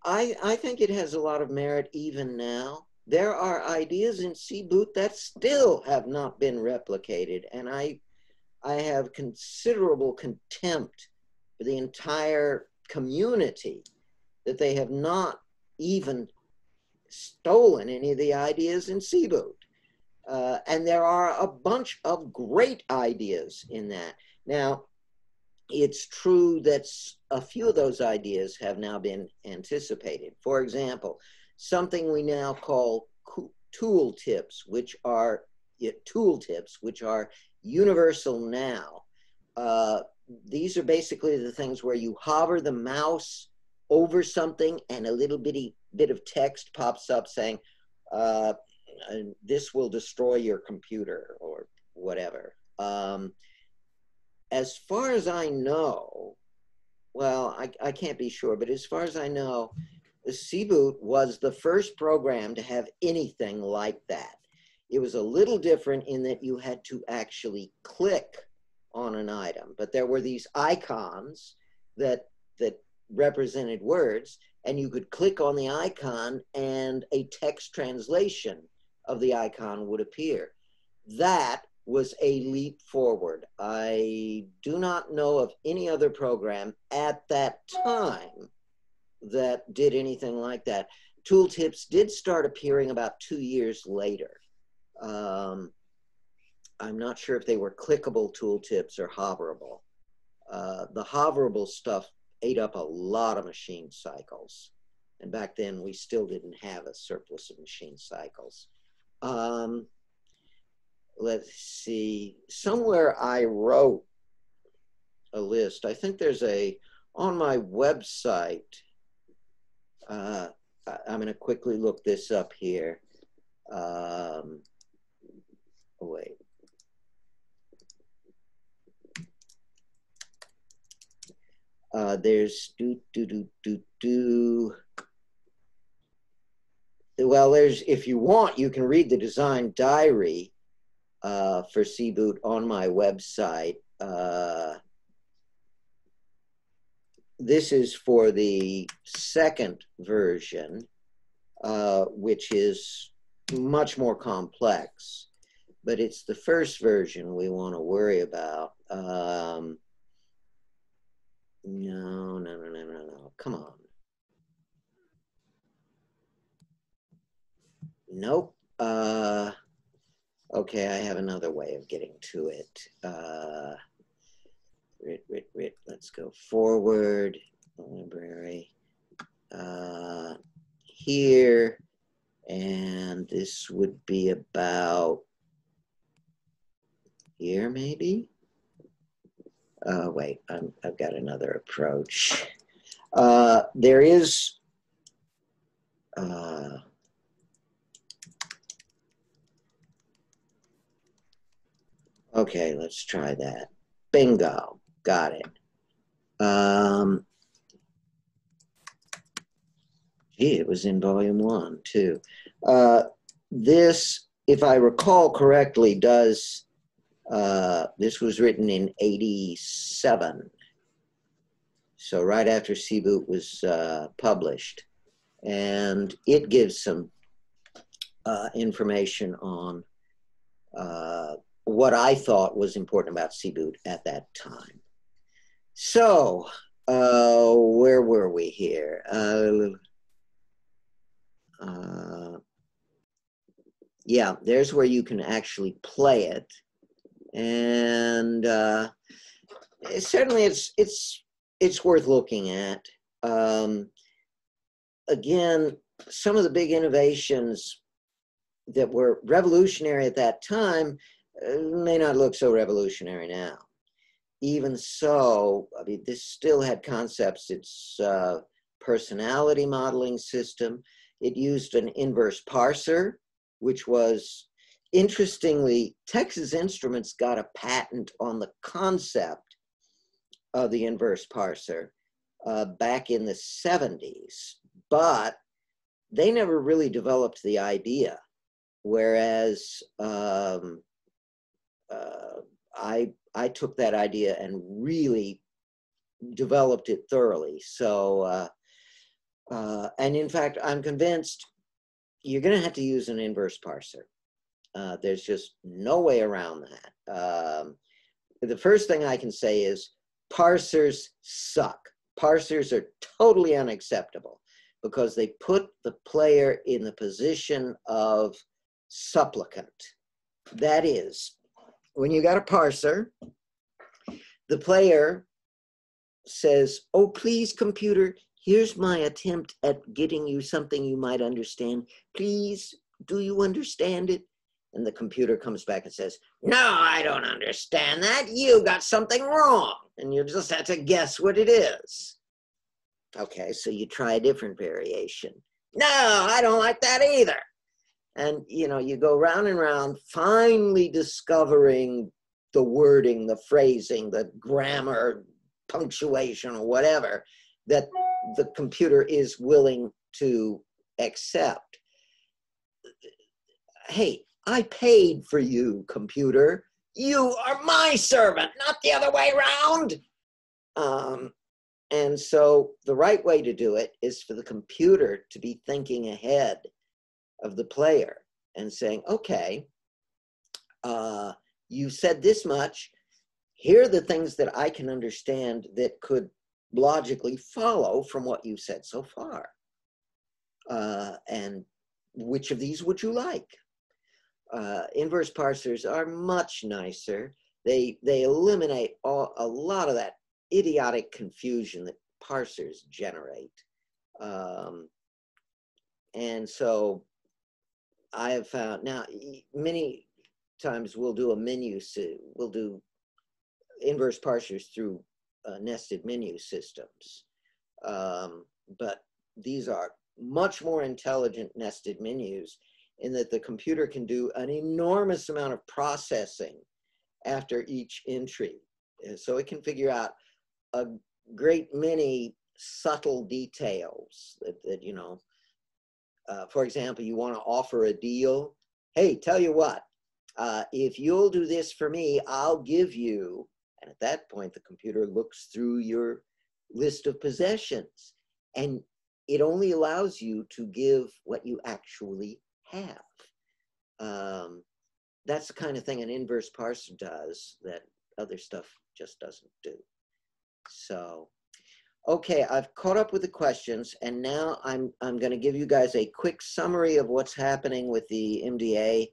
I think it has a lot of merit even now. There are ideas in C-Boot that still have not been replicated, and I have considerable contempt for the entire community that they have not even stolen any of the ideas in C-Boot. And there are a bunch of great ideas in that. Now, it's true that a few of those ideas have now been anticipated. For example, something we now call tooltips, which are universal now. These are basically the things where you hover the mouse over something and a little bit of text pops up saying, this will destroy your computer or whatever. As far as I know, well, I can't be sure, but as far as I know, the C-Boot was the first program to have anything like that. It was a little different in that you had to actually click on an item, but there were these icons that represented words, and you could click on the icon and a text translation of the icon would appear. That was a leap forward. I do not know of any other program at that time that did anything like that. Tooltips did start appearing about 2 years later. I'm not sure if they were clickable tooltips or hoverable. The hoverable stuff ate up a lot of machine cycles. And back then we still didn't have a surplus of machine cycles. Let's see, somewhere I wrote a list. I think there's on my website, I'm gonna quickly look this up here. Wait. There's well, there's, if you want, you can read the design diary for C-Boot on my website. This is for the second version, which is much more complex, but it's the first version we want to worry about. No, come on. Nope. Okay, I have another way of getting to it. Let's go forward. Library. Here. And this would be about here, maybe? Wait, I've got another approach. There is, okay, let's try that. Bingo, got it. Gee, it was in volume 1 too. This, if I recall correctly, does, this was written in 87. So right after C-Boot was published. And it gives some information on what I thought was important about C-Boot at that time. So, where were we here? Yeah, there's where you can actually play it. And certainly it's worth looking at. Again, some of the big innovations that were revolutionary at that time may not look so revolutionary now. Even so, I mean, this still had concepts. It's personality modeling system. It used an inverse parser, which was, interestingly, Texas Instruments got a patent on the concept of the inverse parser back in the 70s, but they never really developed the idea. Whereas I took that idea and really developed it thoroughly. So, and in fact, I'm convinced you're going to have to use an inverse parser. There's just no way around that. The first thing I can say is parsers suck. Parsers are totally unacceptable because they put the player in the position of supplicant. That is, when you got a parser, the player says, "Oh, please, computer, here's my attempt at getting you something you might understand. Please, do you understand it?" And the computer comes back and says, "No, I don't understand that. You got something wrong." And you just have to guess what it is. Okay, so you try a different variation. "No, I don't like that either." And, you know, you go round and round, finally discovering the wording, the phrasing, the grammar, punctuation, or whatever that the computer is willing to accept. Hey, I paid for you, computer. You are my servant, not the other way around. And so the right way to do it is for the computer to be thinking ahead of the player and saying, "Okay, you said this much. Here are the things that I can understand that could logically follow from what you said so far. And which of these would you like?" Inverse parsers are much nicer. They eliminate a lot of that idiotic confusion that parsers generate. And so I have found, now many times we'll do we'll do inverse parsers through nested menu systems. But these are much more intelligent nested menus in that the computer can do an enormous amount of processing after each entry. So it can figure out a great many subtle details that you know, for example, you want to offer a deal. "Hey, tell you what, if you'll do this for me, I'll give you," and at that point, the computer looks through your list of possessions and it only allows you to give what you actually have. That's the kind of thing an inverse parser does that other stuff just doesn't do. So, okay, I've caught up with the questions, and now I'm going to give you guys a quick summary of what's happening with the MDA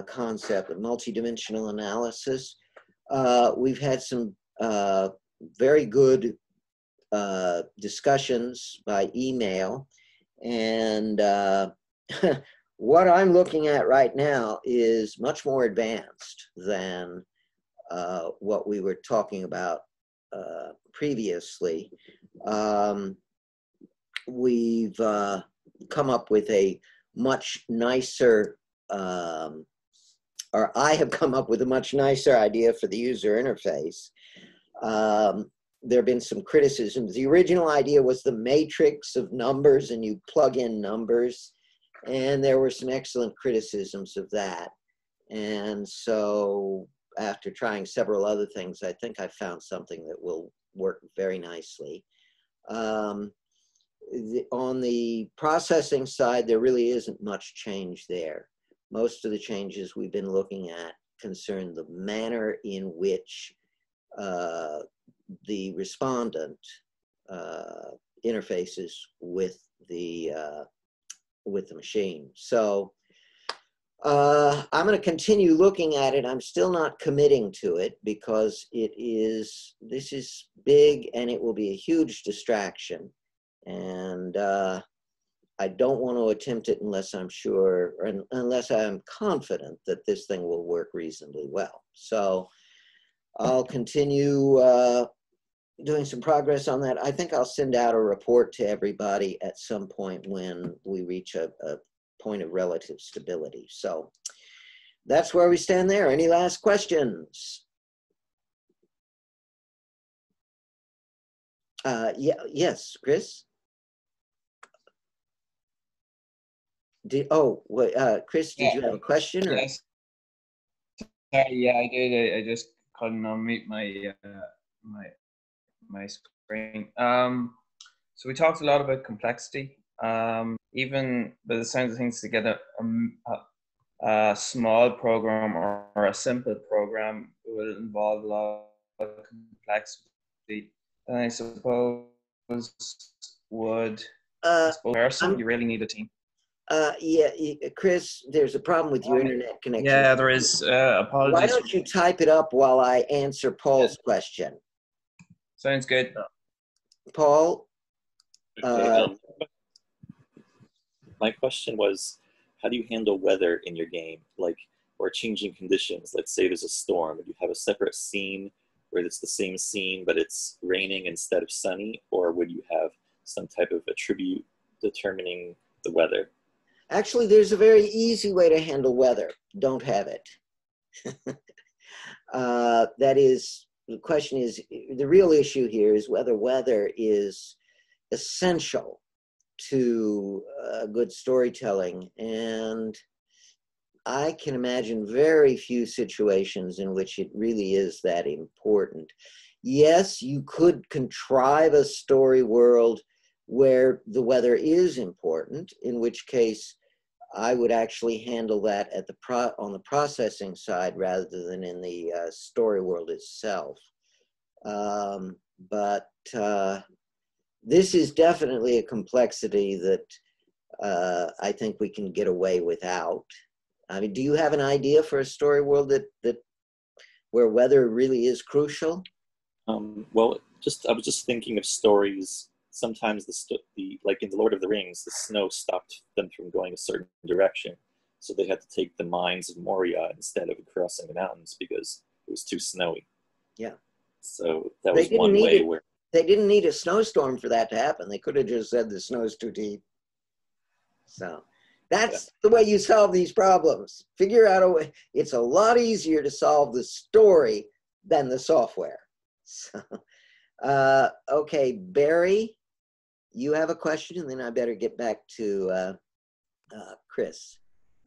concept of multidimensional analysis. We've had some very good discussions by email, and what I'm looking at right now is much more advanced than what we were talking about previously. We've come up with a much nicer, or I have come up with a much nicer idea for the user interface. There have been some criticisms. The original idea was the matrix of numbers and you plug in numbers, and there were some excellent criticisms of that. And so after trying several other things, I think I found something that will work very nicely. On the processing side, there really isn't much change there. Most of the changes we've been looking at concern the manner in which the respondent interfaces with the machine. So I'm going to continue looking at it. I'm still not committing to it because this is big and it will be a huge distraction. And I don't want to attempt it unless I'm sure, or unless I'm confident that this thing will work reasonably well. So I'll continue doing some progress on that. I think I'll send out a report to everybody at some point when we reach a point of relative stability. So that's where we stand there. Any last questions? Yes, Chris? Chris, did you have a question? Or? Yes. Yeah, I did. I just couldn't unmute my my screen. So we talked a lot about complexity. Even by the sounds of things, to get a small program or a simple program will involve a lot of complexity. And I suppose you really need a team. Yeah, Chris, there's a problem with your internet connection. Yeah, there is. Apologies. Why don't you type it up while I answer Paul's question? Sounds good. Paul? My question was, how do you handle weather in your game? Like, or changing conditions. Let's say there's a storm. Would you have a separate scene where it's the same scene, but it's raining instead of sunny? Or would you have some type of attribute determining the weather? Actually, there's a very easy way to handle weather. Don't have it. That is, the question is, the real issue here is whether weather is essential to good storytelling. And I can imagine very few situations in which it really is that important. Yes, you could contrive a story world where the weather is important, in which case I would actually handle that at on the processing side rather than in the story world itself. But this is definitely a complexity that I think we can get away without. I mean, do you have an idea for a story world where weather really is crucial? Well, I was just thinking of stories. Sometimes like in the Lord of the Rings, the snow stopped them from going a certain direction, so they had to take the mines of Moria instead of crossing the mountains because it was too snowy. Yeah. So that was one way where they didn't need a snowstorm for that to happen. They could have just said the snow's too deep. So that's the way you solve these problems. Figure out a way. It's a lot easier to solve the story than the software. So, okay, Barry, you have a question, and then I better get back to Chris.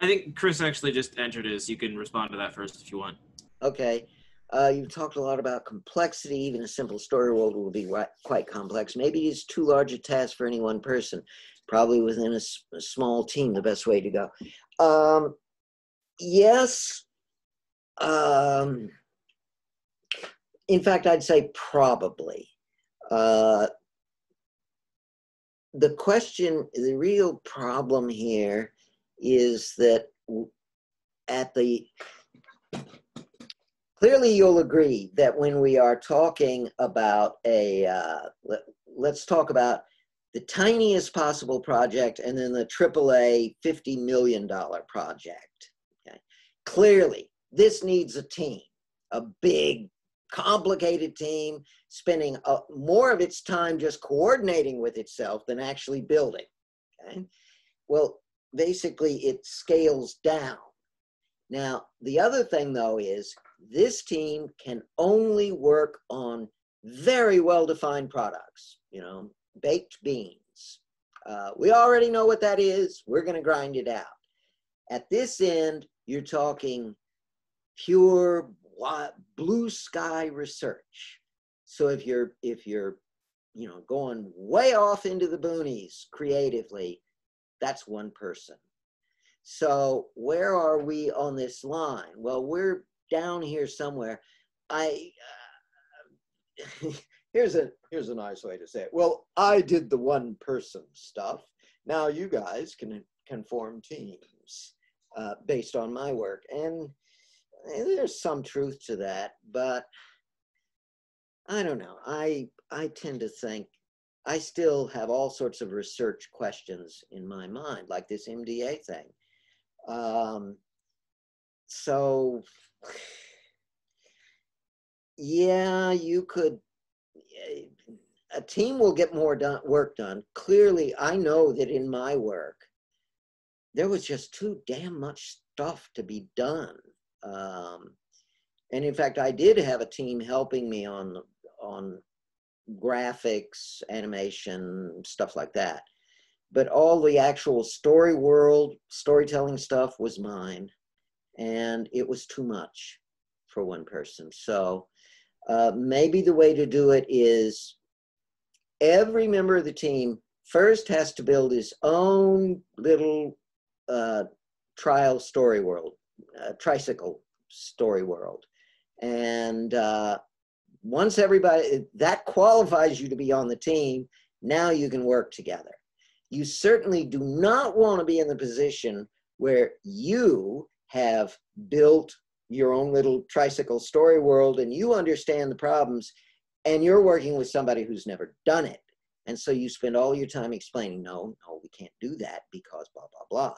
I think Chris actually just entered his. You can respond to that first if you want. Okay. You've talked a lot about complexity. Even a simple story world will be quite complex. Maybe it's too large a task for any one person. Probably within a small team, the best way to go. Yes. In fact, I'd say probably. The real problem here is that clearly you'll agree that when we are talking about let's talk about the tiniest possible project, and then the AAA $50 million project. Okay? Clearly, this needs a team, a big, complicated team, spending more of its time just coordinating with itself than actually building. Okay? Well, basically, it scales down. Now, the other thing, though, is this team can only work on very well-defined products, you know, baked beans. We already know what that is. We're going to grind it out. At this end, you're talking pure blue sky research. So if you're you know, going way off into the boonies creatively, that's one person. So where are we on this line? Well, we're down here somewhere. Here's a nice way to say it. Well, I did the one person stuff. Now you guys can form teams based on my work. And there's some truth to that, but I don't know. I tend to think I still have all sorts of research questions in my mind, like this MDA thing. So yeah, you could, a team will get more work done. Clearly, I know that in my work, there was just too damn much stuff to be done. And in fact, I did have a team helping me on graphics, animation, stuff like that. But all the actual storytelling stuff was mine. And it was too much for one person. So maybe the way to do it is every member of the team first has to build his own little tricycle story world. And once everybody, that qualifies you to be on the team, now you can work together. You certainly do not want to be in the position where you have built your own little tricycle story world and you understand the problems and you're working with somebody who's never done it. And so you spend all your time explaining, no, we can't do that because blah, blah, blah.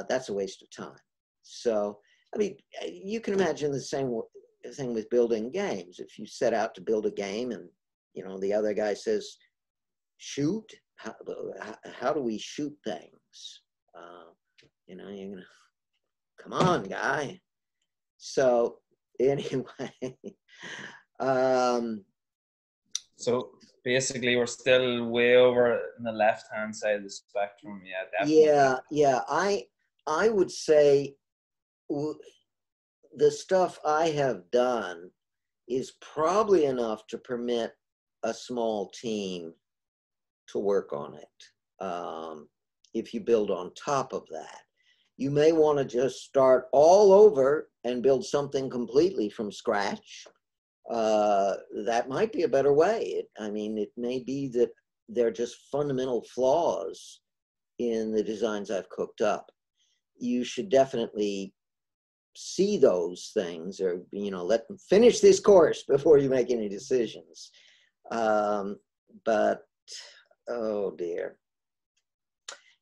That's a waste of time. So, I mean, you can imagine the same thing with building games. If you set out to build a game and, you know, the other guy says, shoot, how do we shoot things? You know, you're gonna, come on, guy. So anyway, so basically we're still way over in the left-hand side of the spectrum. Yeah, definitely. Yeah. I would say the stuff I have done is probably enough to permit a small team to work on it. If you build on top of that, you may want to just start all over and build something completely from scratch. That might be a better way. I mean, it may be that there are just fundamental flaws in the designs I've cooked up. You should definitely see those things, or, you know, let them finish this course before you make any decisions. But, oh dear.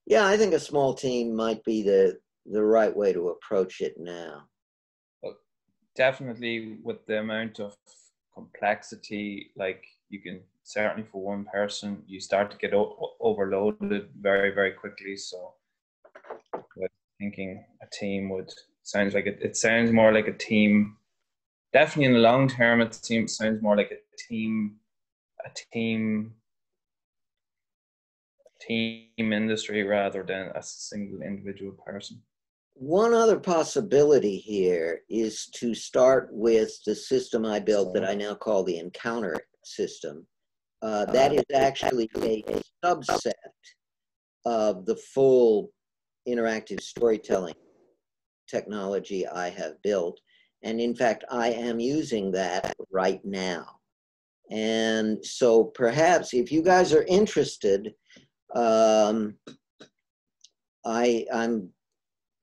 Yeah, I think a small team might be the right way to approach it now. Well, definitely with the amount of complexity, like you can certainly for one person, you start to get overloaded very, very quickly. So with thinking a team sounds like it sounds more like a team. Definitely in the long term, it sounds more like a team industry rather than a single individual person. One other possibility here is to start with the system I built that I now call the encounter system. That is actually a subset of the full interactive storytelling technology I have built. And in fact, I am using that right now. And so perhaps if you guys are interested, I'm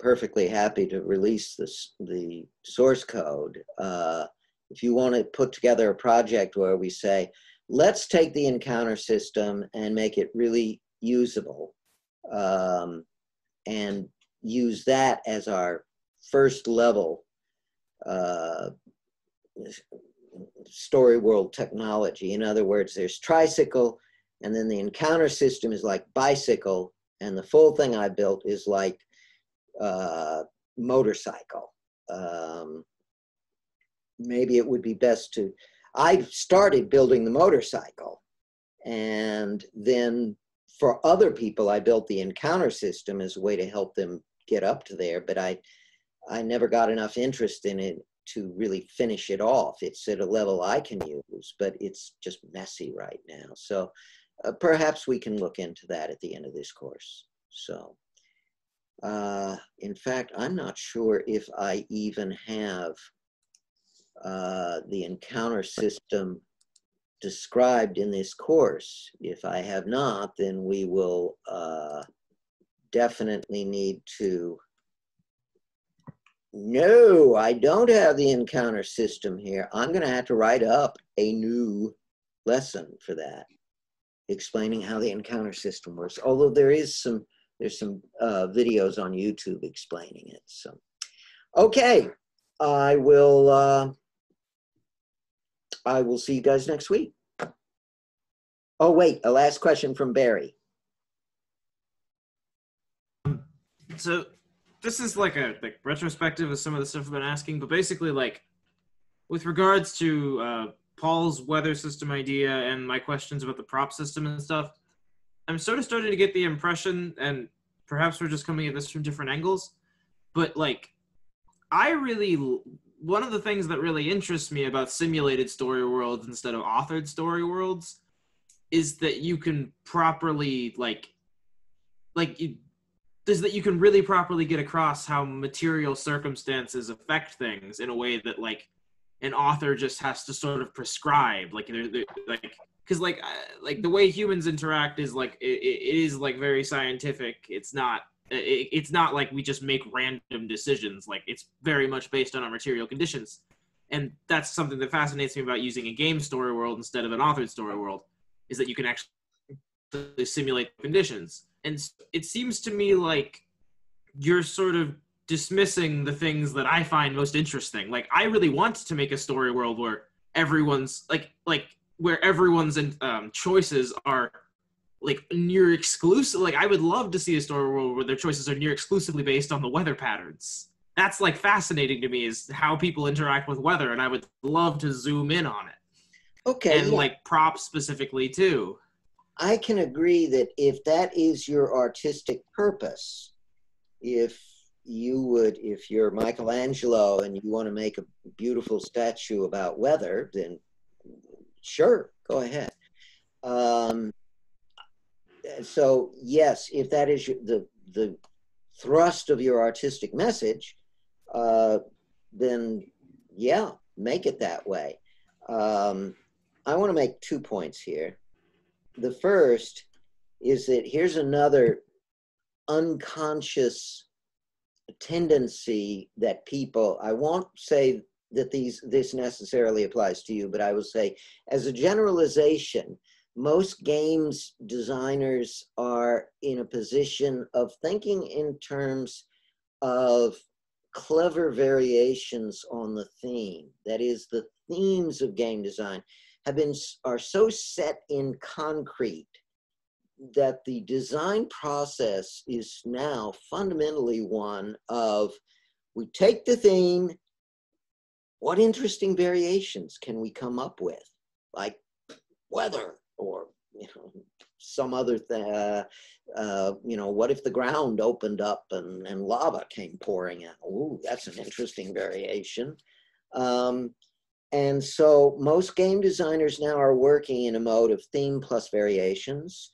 perfectly happy to release the source code. If you want to put together a project where we say, let's take the encounter system and make it really usable, and use that as our first level story world technology. In other words, there's tricycle, and then the encounter system is like bicycle, and the full thing I built is like motorcycle. Maybe it would be best to, I started building the motorcycle, and then for other people, I built the encounter system as a way to help them get up to there, but I never got enough interest in it to really finish it off. It's at a level I can use, but it's just messy right now. So perhaps we can look into that at the end of this course. So, in fact, I'm not sure if I even have the encounter system described in this course. If I have not, then we will definitely need to. No, I don't have the encounter system here. I'm going to have to write up a new lesson for that, explaining how the encounter system works. Although there's some videos on YouTube explaining it. So, okay, I will see you guys next week. Oh wait, a last question from Barry. So this is like a retrospective of some of the stuff I've been asking, but basically, like, with regards to Paul's weather system idea and my questions about the prop system and stuff, I'm sort of starting to get the impression, and perhaps we're just coming at this from different angles, but like, one of the things that really interests me about simulated story worlds instead of authored story worlds is that you can properly that you can really properly get across how material circumstances affect things in a way that like an author just has to sort of prescribe, because the way humans interact is like it is like very scientific. It's not like we just make random decisions. Like, it's very much based on our material conditions, and that's something that fascinates me about using a game story world instead of an authored story world, is that you can actually simulate conditions. And it seems to me like you're sort of dismissing the things that I find most interesting. Like, I really want to make a story world where everyone's where everyone's choices are like near exclusive. Like, I would love to see a story world where their choices are near exclusively based on the weather patterns. That's like fascinating to me, is how people interact with weather, and I would love to zoom in on it. Okay. And like props specifically too. I can agree that if that is your artistic purpose, if you're Michelangelo and you want to make a beautiful statue about weather, then sure, go ahead. So yes, if that is the thrust of your artistic message, then yeah, make it that way. I want to make 2 points here. The first is that here's another unconscious tendency that people, I won't say that this necessarily applies to you, but I will say as a generalization, most games designers are in a position of thinking in terms of clever variations on the theme. That is, the themes of game design are so set in concrete that the design process is now fundamentally one of, we take the theme, what interesting variations can we come up with? Like weather, or some other thing, what if the ground opened up and lava came pouring out? Ooh, that's an interesting variation. And so most game designers now are working in a mode of theme plus variations.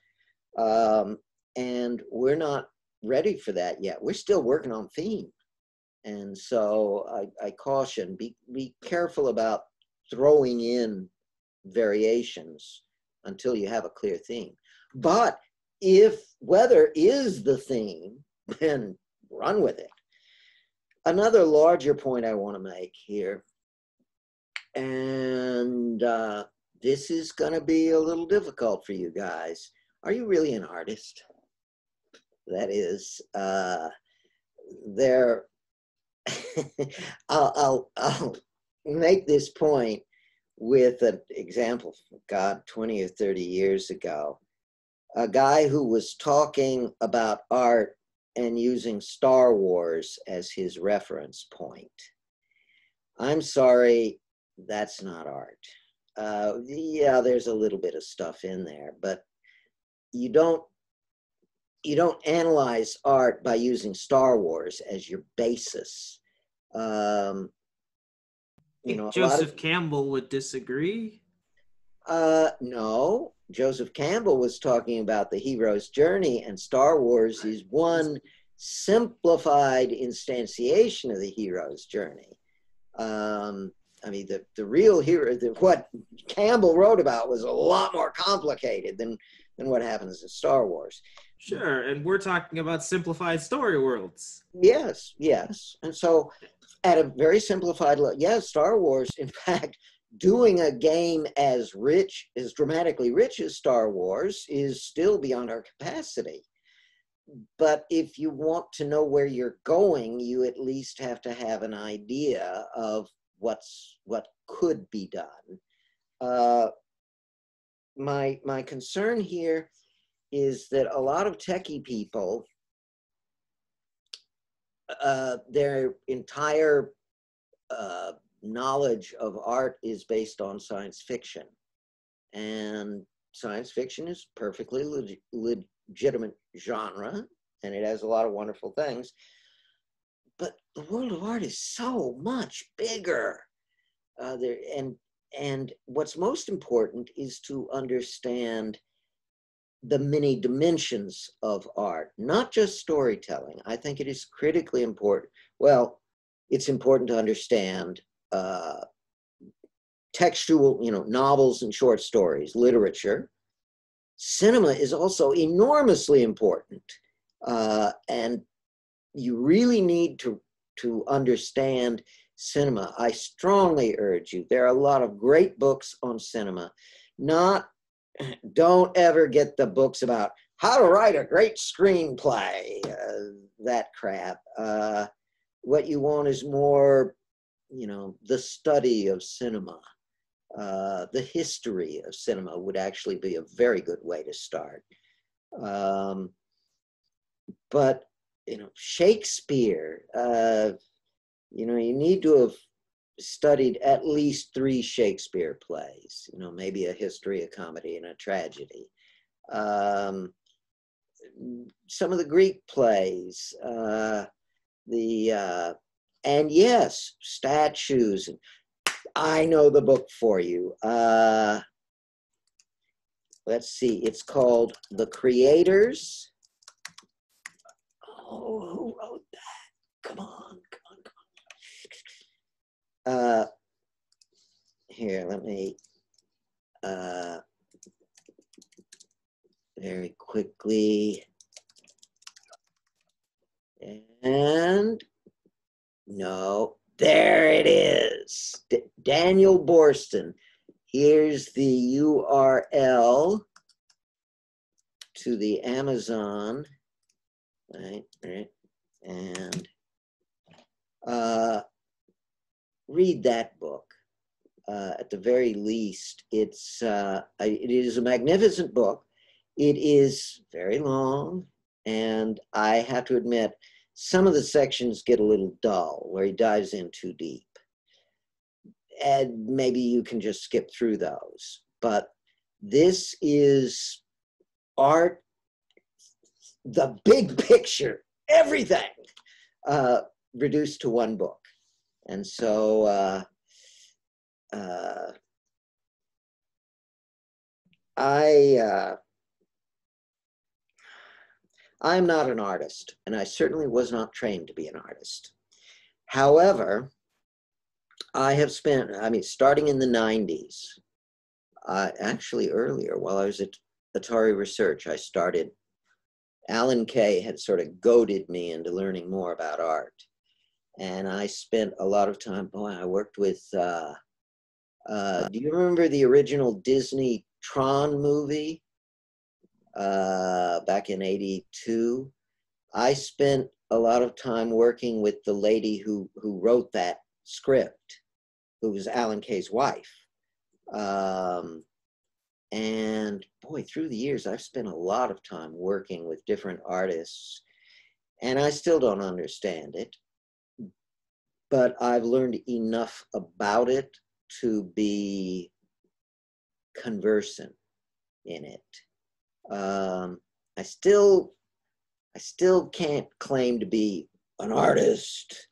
And we're not ready for that yet. We're still working on theme. And so I caution, be careful about throwing in variations until you have a clear theme. But if weather is the theme, then run with it. Another larger point I want to make here, and this is going to be a little difficult for you guys. Are you really an artist? That is, there. I'll make this point with an example. God, 20 or 30 years ago, a guy who was talking about art and using Star Wars as his reference point. I'm sorry, that's not art. Yeah, there's a little bit of stuff in there, but you don't analyze art by using Star Wars as your basis. You know, Joseph Campbell would disagree. No, Joseph Campbell was talking about the hero's journey, and Star Wars is one simplified instantiation of the hero's journey. I mean, the real hero, what Campbell wrote about was a lot more complicated than what happens in Star Wars. Sure, and we're talking about simplified story worlds. Yes, yes. And so at a very simplified level, yes, Star Wars, in fact, doing a game as rich, as dramatically rich as Star Wars is still beyond our capacity. But if you want to know where you're going, you at least have to have an idea of what could be done. My concern here is that a lot of techie people, their entire knowledge of art is based on science fiction. And science fiction is perfectly legitimate genre, and it has a lot of wonderful things. But the world of art is so much bigger. And what's most important is to understand the many dimensions of art, not just storytelling. I think it is critically important. Well, it's important to understand textual, novels and short stories, literature. Cinema is also enormously important. And you really need to understand cinema. I strongly urge you. There are a lot of great books on cinema. Don't ever get the books about how to write a great screenplay, that crap. What you want is more, the study of cinema. The history of cinema would actually be a very good way to start. But, Shakespeare, you need to have studied at least 3 Shakespeare plays, maybe a history, a comedy, and a tragedy. Some of the Greek plays, and yes, statues. I know the book for you. Let's see, it's called The Creators. Oh, who wrote that? Come on. Here, let me very quickly. And no, there it is. Daniel Borston. Here's the URL to the Amazon. Right. And read that book. At the very least, it is a magnificent book. It is very long, and I have to admit, some of the sections get a little dull, where he dives in too deep. And maybe you can just skip through those. But this is art, the big picture, everything, reduced to one book. And so I'm not an artist, and I certainly was not trained to be an artist. However, I have spent, starting in the 90s, actually earlier, while I was at Atari Research, I started, Alan Kay had sort of goaded me into learning more about art. And I spent a lot of time, I worked with Do you remember the original Disney Tron movie back in '82? I spent a lot of time working with the lady who wrote that script, who was Alan Kay's wife. And boy, through the years, I've spent a lot of time working with different artists, and I still don't understand it, but I've learned enough about it to be conversant in it. I still can't claim to be an artist,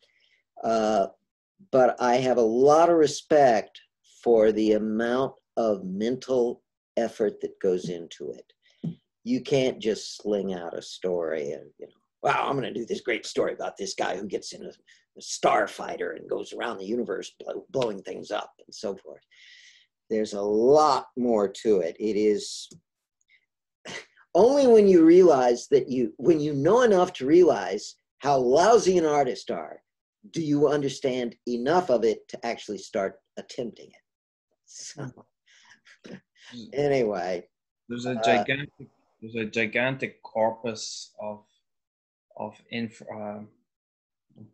but I have a lot of respect for the amount of mental effort that goes into it. You can't just sling out a story and, wow, I'm going to do this great story about this guy who gets in a starfighter and goes around the universe blowing things up and so forth. There's a lot more to it. It is only when you realize that when you know enough to realize how lousy an artist are, do you understand enough of it to actually start attempting it. So anyway, there's a gigantic corpus of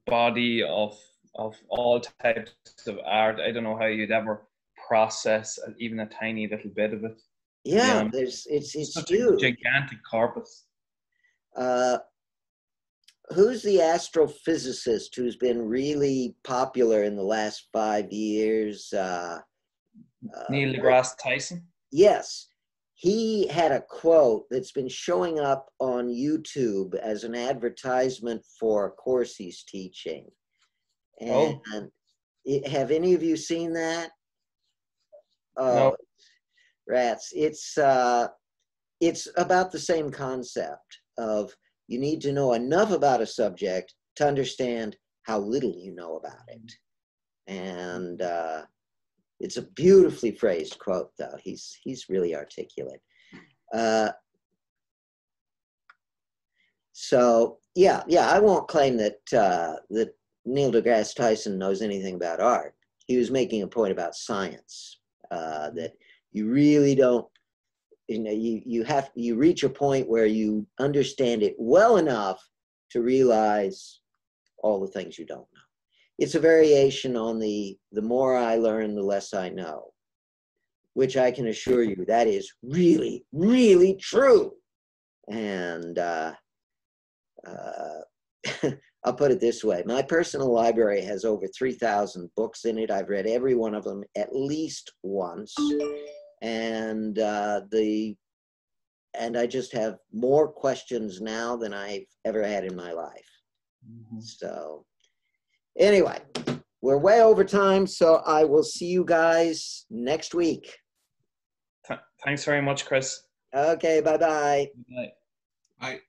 body of all types of art. I don't know how you'd ever process even a tiny little bit of it. Yeah, it's such huge. a gigantic corpus. Who's the astrophysicist who's been really popular in the last 5 years? Neil deGrasse Tyson? Yes. He had a quote that's been showing up on YouTube as an advertisement for a course he's teaching. And have any of you seen that? Oh, no. Rats. It's about the same concept of you need to know enough about a subject to understand how little you know about it. And it's a beautifully phrased quote, though. He's really articulate. So yeah, I won't claim that that Neil deGrasse Tyson knows anything about art. He was making a point about science, that you really don't, you reach a point where you understand it well enough to realize all the things you don't know. It's a variation on the more I learn, the less I know, which I can assure you that is really, really true. And I'll put it this way. My personal library has over 3,000 books in it. I've read every one of them at least once. And I just have more questions now than I've ever had in my life. Mm-hmm. So anyway, we're way over time, so I will see you guys next week. Thanks very much, Chris. Okay, bye-bye. Bye. Bye.